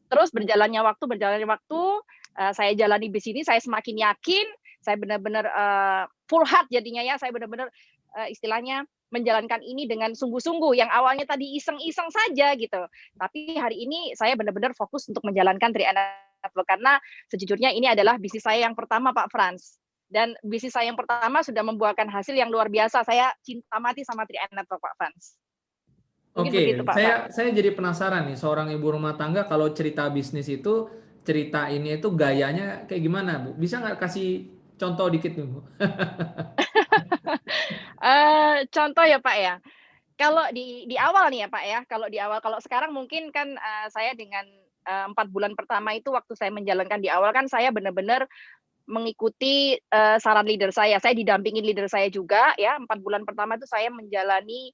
terus berjalannya waktu, saya jalani bisnis ini, saya semakin yakin, saya benar-benar full heart jadinya ya, saya benar-benar istilahnya menjalankan ini dengan sungguh-sungguh. Yang awalnya tadi iseng-iseng saja gitu, tapi hari ini saya benar-benar fokus untuk menjalankan 3i Network karena sejujurnya ini adalah bisnis saya yang pertama, Pak Frans. Dan bisnis saya yang pertama sudah membuahkan hasil yang luar biasa. Saya cinta mati sama 3i Network, Pak Frans. Mungkin Oke, begitu, Pak Frans. saya jadi penasaran nih, seorang ibu rumah tangga kalau cerita bisnis itu, cerita ini itu gayanya kayak gimana, Bu? Bisa nggak kasih contoh dikit nih, Bu? Contoh ya, Pak, ya. Kalau di awal nih ya, Pak, ya, kalau sekarang mungkin kan, saya dengan 4 bulan pertama itu waktu saya menjalankan di awal kan saya benar-benar mengikuti, saran leader saya. Saya didampingin leader saya juga ya, 4 bulan pertama itu saya menjalani,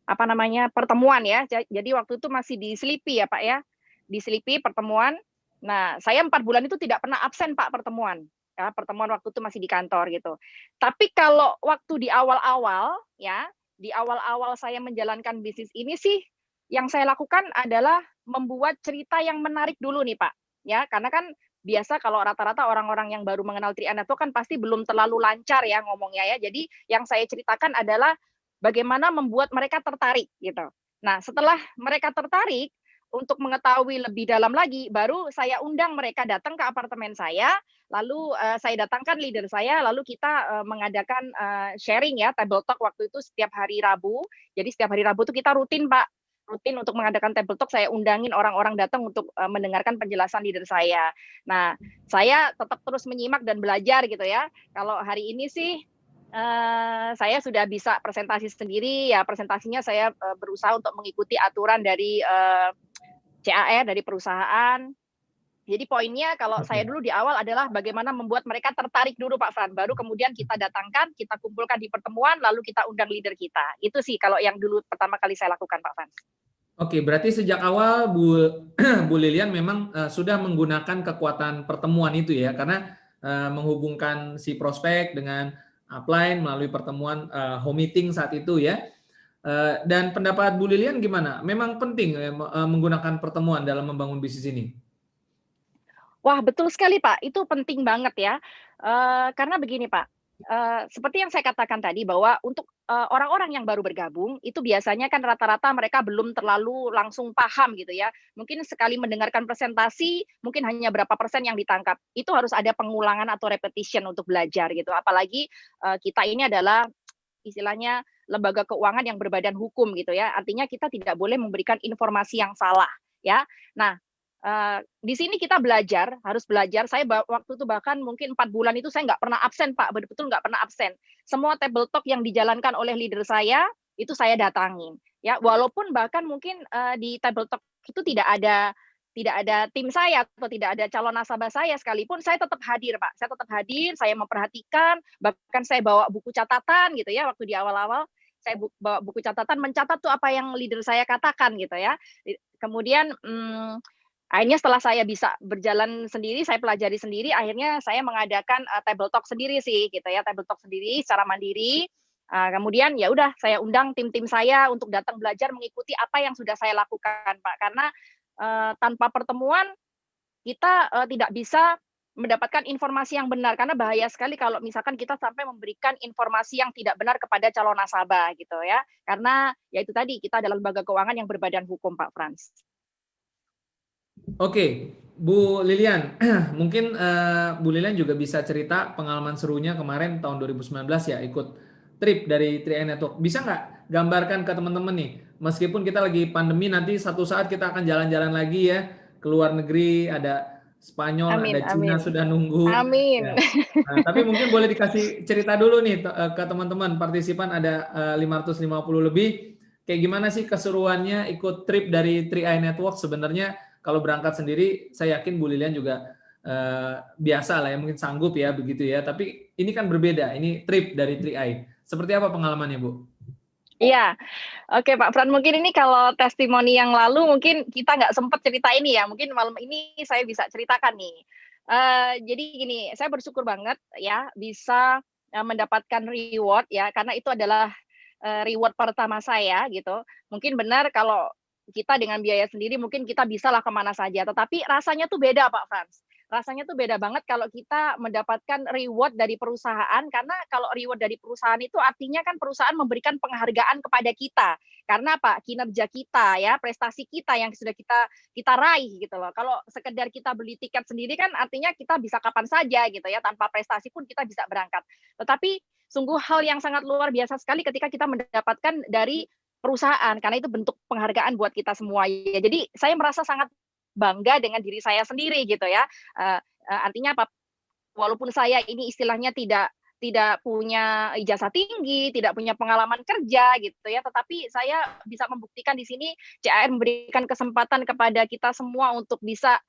apa namanya, pertemuan ya. Jadi waktu itu masih di Slipi ya, Pak, ya. Di Slipi pertemuan. Nah, saya 4 bulan itu tidak pernah absen, Pak, pertemuan. Ya, pertemuan waktu itu masih di kantor gitu. Tapi kalau waktu di awal-awal ya, di awal-awal saya menjalankan bisnis ini sih, yang saya lakukan adalah membuat cerita yang menarik dulu nih, Pak. Ya, karena kan biasa kalau rata-rata orang-orang yang baru mengenal 3i Network kan pasti belum terlalu lancar ya ngomongnya ya. Jadi yang saya ceritakan adalah bagaimana membuat mereka tertarik gitu. Nah, setelah mereka tertarik, untuk mengetahui lebih dalam lagi, baru saya undang mereka datang ke apartemen saya, lalu saya datangkan leader saya, lalu kita mengadakan sharing ya, table talk waktu itu setiap hari Rabu. Jadi setiap hari Rabu itu kita rutin, Pak, rutin untuk mengadakan table talk, saya undangin orang-orang datang untuk mendengarkan penjelasan leader saya. Nah, saya tetap terus menyimak dan belajar gitu ya. Kalau hari ini sih saya sudah bisa presentasi sendiri, ya presentasinya saya berusaha untuk mengikuti aturan dari CAR, dari perusahaan. Jadi poinnya kalau saya dulu di awal adalah bagaimana membuat mereka tertarik dulu, Pak Fran. Baru kemudian kita datangkan, kita kumpulkan di pertemuan, lalu kita undang leader kita. Itu sih kalau yang dulu pertama kali saya lakukan, Pak Fran. Oke, berarti sejak awal Bu Lilian memang sudah menggunakan kekuatan pertemuan itu ya, karena menghubungkan si prospek dengan upline melalui pertemuan home meeting saat itu ya. Dan pendapat Bu Lilian gimana? Memang penting menggunakan pertemuan dalam membangun bisnis ini? Wah, betul sekali, Pak. Itu penting banget ya. Karena begini, Pak. Seperti yang saya katakan tadi bahwa untuk orang-orang yang baru bergabung itu biasanya kan rata-rata mereka belum terlalu langsung paham gitu ya. Mungkin sekali mendengarkan presentasi mungkin hanya berapa persen yang ditangkap. Itu harus ada pengulangan atau repetition untuk belajar gitu. Apalagi kita ini adalah istilahnya lembaga keuangan yang berbadan hukum gitu ya. Artinya kita tidak boleh memberikan informasi yang salah ya. Nah, di sini kita belajar, harus belajar. Saya waktu itu bahkan mungkin 4 bulan itu saya nggak pernah absen, Pak, betul-betul nggak pernah absen. Semua table talk yang dijalankan oleh leader saya, itu saya datangin. Ya, walaupun bahkan mungkin di table talk itu tidak ada tim saya atau tidak ada calon nasabah saya sekalipun, saya tetap hadir, Pak. Saya tetap hadir, saya memperhatikan, bahkan saya bawa buku catatan gitu ya, waktu di awal-awal. Saya bawa buku catatan, mencatat tuh apa yang leader saya katakan gitu ya. Kemudian akhirnya setelah saya bisa berjalan sendiri, saya pelajari sendiri, akhirnya saya mengadakan table talk sendiri sih gitu ya, table talk sendiri secara mandiri. Kemudian ya udah saya undang tim-tim saya untuk datang belajar mengikuti apa yang sudah saya lakukan, Pak. Karena tanpa pertemuan kita tidak bisa mendapatkan informasi yang benar, karena bahaya sekali kalau misalkan kita sampai memberikan informasi yang tidak benar kepada calon nasabah gitu ya. Karena ya itu tadi, kita adalah lembaga keuangan yang berbadan hukum, Pak Frans. Oke, Bu Lilian, mungkin Bu Lilian juga bisa cerita pengalaman serunya kemarin tahun 2019 ya, ikut trip dari 3i Network. Bisa nggak gambarkan ke teman-teman nih, meskipun kita lagi pandemi, nanti satu saat kita akan jalan-jalan lagi ya, ke luar negeri, ada Spanyol, Amin, ada Cina amin. sudah nunggu. Amin. Ya. Nah, tapi mungkin boleh dikasih cerita dulu nih ke teman-teman, partisipan ada 550 lebih. Kayak gimana sih keseruannya ikut trip dari 3i Network? Sebenarnya kalau berangkat sendiri, saya yakin Bu Lilian juga biasa lah ya, mungkin sanggup ya begitu ya. Tapi ini kan berbeda, ini trip dari 3i. Seperti apa pengalamannya, Bu? Iya, oke Pak Fran, mungkin ini kalau testimoni yang lalu mungkin kita nggak sempat cerita ini ya, mungkin malam ini saya bisa ceritakan nih. Jadi gini, saya bersyukur banget ya bisa mendapatkan reward ya, karena itu adalah reward pertama saya gitu. Mungkin benar kalau kita dengan biaya sendiri mungkin kita bisalah kemana saja, tetapi rasanya tuh beda Pak Frans. Rasanya tuh beda banget kalau kita mendapatkan reward dari perusahaan, karena kalau reward dari perusahaan itu artinya kan perusahaan memberikan penghargaan kepada kita. Karena apa? Kinerja kita ya, prestasi kita yang sudah kita raih gitu loh. Kalau sekedar kita beli tiket sendiri kan artinya kita bisa kapan saja gitu ya, tanpa prestasi pun kita bisa berangkat. Tetapi sungguh hal yang sangat luar biasa sekali ketika kita mendapatkan dari perusahaan, karena itu bentuk penghargaan buat kita semua ya. Jadi saya merasa sangat bangga dengan diri saya sendiri gitu ya. Artinya apa? Walaupun saya ini istilahnya tidak punya ijazah tinggi, tidak punya pengalaman kerja gitu ya, tetapi saya bisa membuktikan di sini CAR memberikan kesempatan kepada kita semua untuk bisa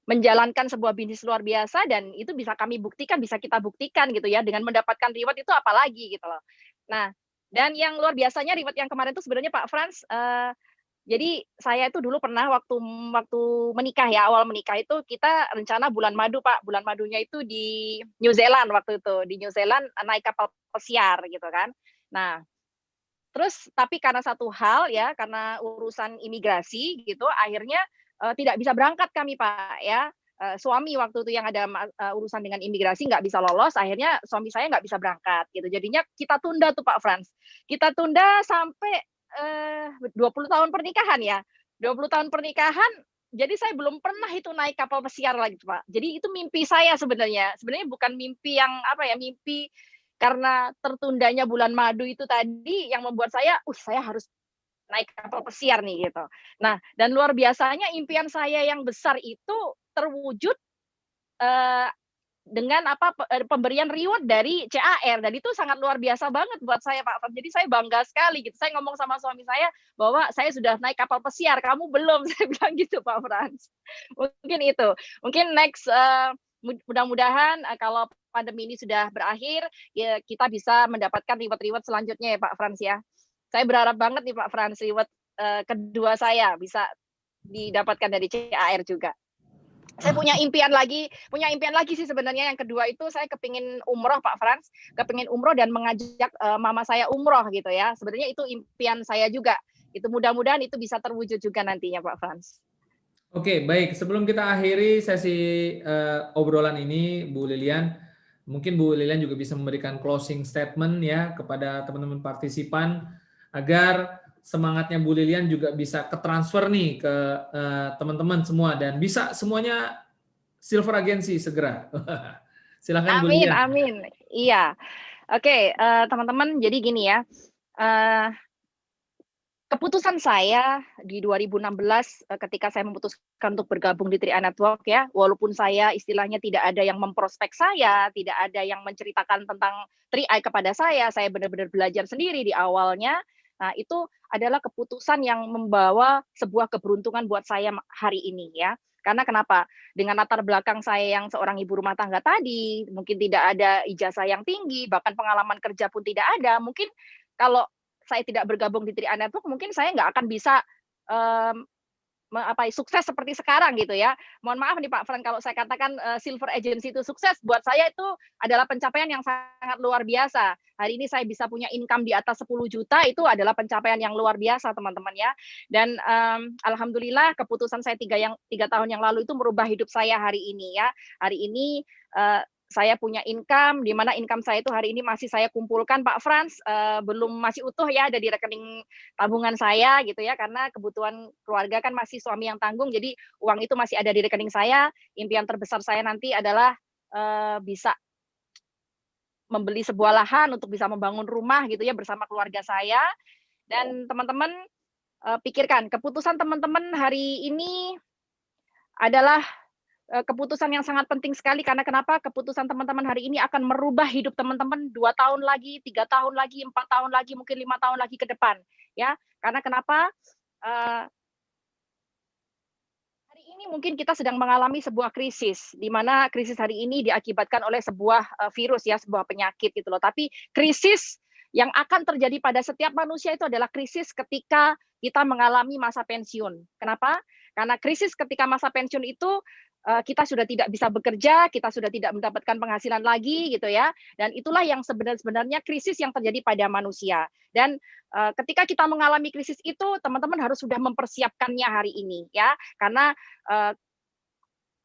menjalankan sebuah bisnis luar biasa, dan itu bisa kami buktikan, bisa kita buktikan gitu ya, dengan mendapatkan reward itu apalagi gitu loh. Nah, dan yang luar biasanya reward yang kemarin itu sebenarnya Pak Frans, jadi saya itu dulu pernah waktu menikah ya, awal menikah itu kita rencana bulan madu Pak, bulan madunya itu di New Zealand waktu itu, di New Zealand naik kapal pesiar gitu kan. Nah, terus tapi karena satu hal ya, karena urusan imigrasi gitu, akhirnya tidak bisa berangkat kami Pak ya. Suami waktu itu yang ada urusan dengan imigrasi nggak bisa lolos, akhirnya suami saya nggak bisa berangkat gitu. Jadinya kita tunda tuh Pak Frans. Kita tunda sampai 20 tahun pernikahan ya. 20 tahun pernikahan, jadi saya belum pernah itu naik kapal pesiar lagi Pak. Jadi itu mimpi saya sebenarnya. Sebenarnya bukan mimpi yang apa ya, mimpi karena tertundanya bulan madu itu tadi yang membuat saya harus naik kapal pesiar nih gitu. Nah, dan luar biasanya impian saya yang besar itu terwujud dengan pemberian reward dari CAR, dan itu sangat luar biasa banget buat saya Pak Frans. Jadi saya bangga sekali gitu. Saya ngomong sama suami saya bahwa saya sudah naik kapal pesiar, kamu belum, saya bilang gitu Pak Frans. Mungkin itu. Mungkin next mudah-mudahan kalau pandemi ini sudah berakhir ya, kita bisa mendapatkan reward-reward selanjutnya ya Pak Frans ya. Saya berharap banget nih Pak Frans, reward kedua saya bisa didapatkan dari CAR juga. Saya punya impian lagi sih sebenarnya. Yang kedua itu saya kepingin umroh Pak Frans, kepingin umroh dan mengajak mama saya umroh gitu ya. Sebenarnya itu impian saya juga. Itu mudah-mudahan itu bisa terwujud juga nantinya Pak Frans. Oke, baik. Sebelum kita akhiri sesi obrolan ini, Bu Lilian, mungkin Bu Lilian juga bisa memberikan closing statement ya kepada teman-teman partisipan agar semangatnya Bu Lilian juga bisa ketransfer nih ke teman-teman semua dan bisa semuanya Silver Agency segera. Silakan Bu Lilian. Amin. Iya. Oke, teman-teman, jadi gini ya. Keputusan saya di 2016 ketika saya memutuskan untuk bergabung di 3i Network ya, walaupun saya istilahnya tidak ada yang memprospek saya, tidak ada yang menceritakan tentang 3i kepada saya benar-benar belajar sendiri di awalnya. Nah, itu adalah keputusan yang membawa sebuah keberuntungan buat saya hari ini ya. Karena kenapa? Dengan latar belakang saya yang seorang ibu rumah tangga tadi, mungkin tidak ada ijazah yang tinggi, bahkan pengalaman kerja pun tidak ada. Mungkin kalau saya tidak bergabung di 3i Network, mungkin saya nggak akan bisa sukses seperti sekarang gitu ya. Mohon maaf nih Pak Frans kalau saya katakan Silver Agency itu sukses, buat saya itu adalah pencapaian yang sangat luar biasa. Hari ini saya bisa punya income di atas 10 juta, itu adalah pencapaian yang luar biasa teman-teman ya. Dan alhamdulillah keputusan saya 3 tahun yang lalu itu merubah hidup saya hari ini ya. Hari ini saya punya income, di mana income saya itu hari ini masih saya kumpulkan Pak Frans, masih utuh ya, ada di rekening tabungan saya gitu ya, karena kebutuhan keluarga kan masih suami yang tanggung, jadi uang itu masih ada di rekening saya. Impian terbesar saya nanti adalah bisa membeli sebuah lahan untuk bisa membangun rumah gitu ya bersama keluarga saya. Dan teman-teman pikirkan, keputusan teman-teman hari ini adalah keputusan yang sangat penting sekali, karena kenapa? Keputusan teman-teman hari ini akan merubah hidup teman-teman 2 tahun lagi, 3 tahun lagi, 4 tahun lagi, mungkin 5 tahun lagi ke depan ya. Karena kenapa? Hari ini mungkin kita sedang mengalami sebuah krisis, di mana krisis hari ini diakibatkan oleh sebuah virus ya, sebuah penyakit gitu loh. Tapi krisis yang akan terjadi pada setiap manusia itu adalah krisis ketika kita mengalami masa pensiun. Kenapa? Karena krisis ketika masa pensiun itu kita sudah tidak bisa bekerja, kita sudah tidak mendapatkan penghasilan lagi gitu ya. Dan itulah yang sebenarnya krisis yang terjadi pada manusia. Dan ketika kita mengalami krisis itu, teman-teman harus sudah mempersiapkannya hari ini ya. Karena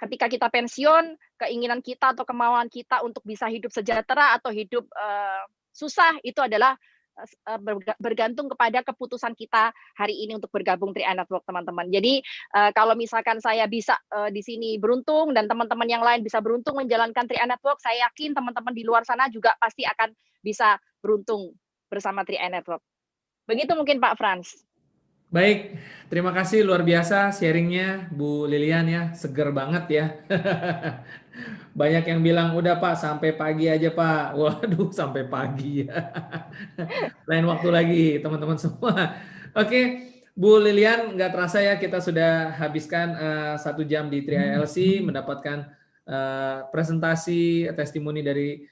ketika kita pensiun, keinginan kita atau kemauan kita untuk bisa hidup sejahtera atau hidup susah itu adalah bergantung kepada keputusan kita hari ini untuk bergabung 3i Network, teman-teman. Jadi kalau misalkan saya bisa di sini beruntung dan teman-teman yang lain bisa beruntung menjalankan 3i Network, saya yakin teman-teman di luar sana juga pasti akan bisa beruntung bersama 3i Network. Begitu mungkin Pak Frans. Baik, terima kasih luar biasa sharingnya Bu Lilian ya, seger banget ya. Banyak yang bilang udah Pak sampai pagi aja Pak. Waduh sampai pagi ya. Lain waktu lagi teman-teman semua. Oke, Bu Lilian, nggak terasa ya kita sudah habiskan 1 jam di 3ILC mendapatkan presentasi testimoni dari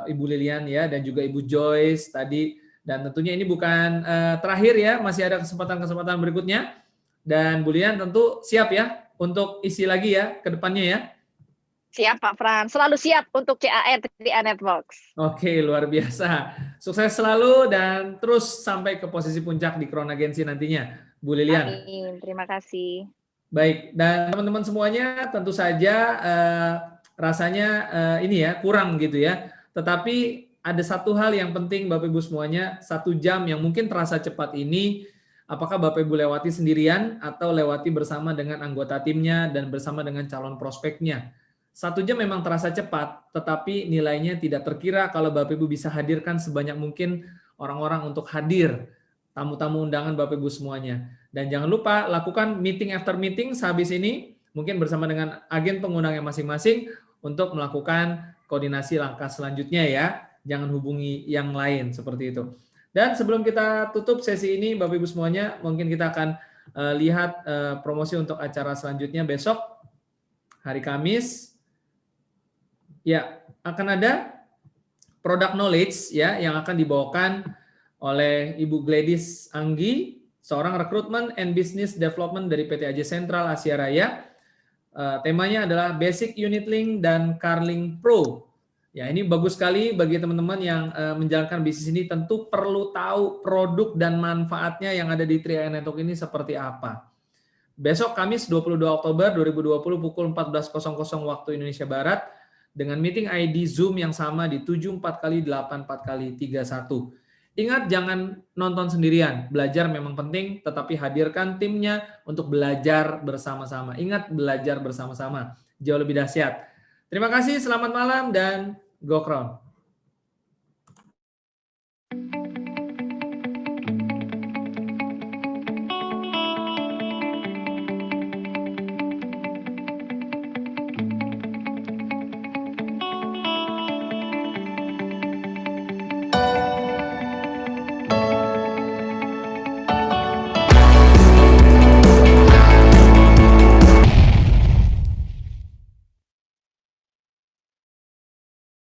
Ibu Lilian ya dan juga Ibu Joyce tadi. Dan tentunya ini bukan terakhir ya, masih ada kesempatan-kesempatan berikutnya. Dan Bu Lilian tentu siap ya untuk isi lagi ya ke depannya ya. Siap Pak Frans, selalu siap untuk CAR 3i Networks. Oke, luar biasa. Sukses selalu dan terus sampai ke posisi puncak di Crown Agency nantinya, Bu Lilian. Amin, terima kasih. Baik, dan teman-teman semuanya tentu saja rasanya ini ya kurang gitu ya. Tetapi ada satu hal yang penting Bapak Ibu semuanya, 1 jam yang mungkin terasa cepat ini, apakah Bapak Ibu lewati sendirian atau lewati bersama dengan anggota timnya dan bersama dengan calon prospeknya. 1 jam memang terasa cepat, tetapi nilainya tidak terkira kalau Bapak Ibu bisa hadirkan sebanyak mungkin orang-orang untuk hadir, tamu-tamu undangan Bapak Ibu semuanya. Dan jangan lupa lakukan meeting after meeting sehabis ini, mungkin bersama dengan agen pengundangnya masing-masing untuk melakukan koordinasi langkah selanjutnya ya. Jangan hubungi yang lain seperti itu. Dan sebelum kita tutup sesi ini, Bapak Ibu semuanya, mungkin kita akan lihat promosi untuk acara selanjutnya besok, hari Kamis. Ya, akan ada product knowledge ya yang akan dibawakan oleh Ibu Gladys Anggi, seorang Recruitment and Business Development dari PT AJ Sentral Asia Raya. Temanya adalah Basic Unit Link dan Carlink Pro. Ya, ini bagus sekali bagi teman-teman yang menjalankan bisnis ini, tentu perlu tahu produk dan manfaatnya yang ada di 3i Network ini seperti apa. Besok Kamis 22 Oktober 2020 pukul 14.00 waktu Indonesia Barat dengan meeting ID Zoom yang sama di 74x84x31. Ingat jangan nonton sendirian, belajar memang penting, tetapi hadirkan timnya untuk belajar bersama-sama. Ingat belajar bersama-sama, jauh lebih dahsyat. Terima kasih, selamat malam dan go Crown.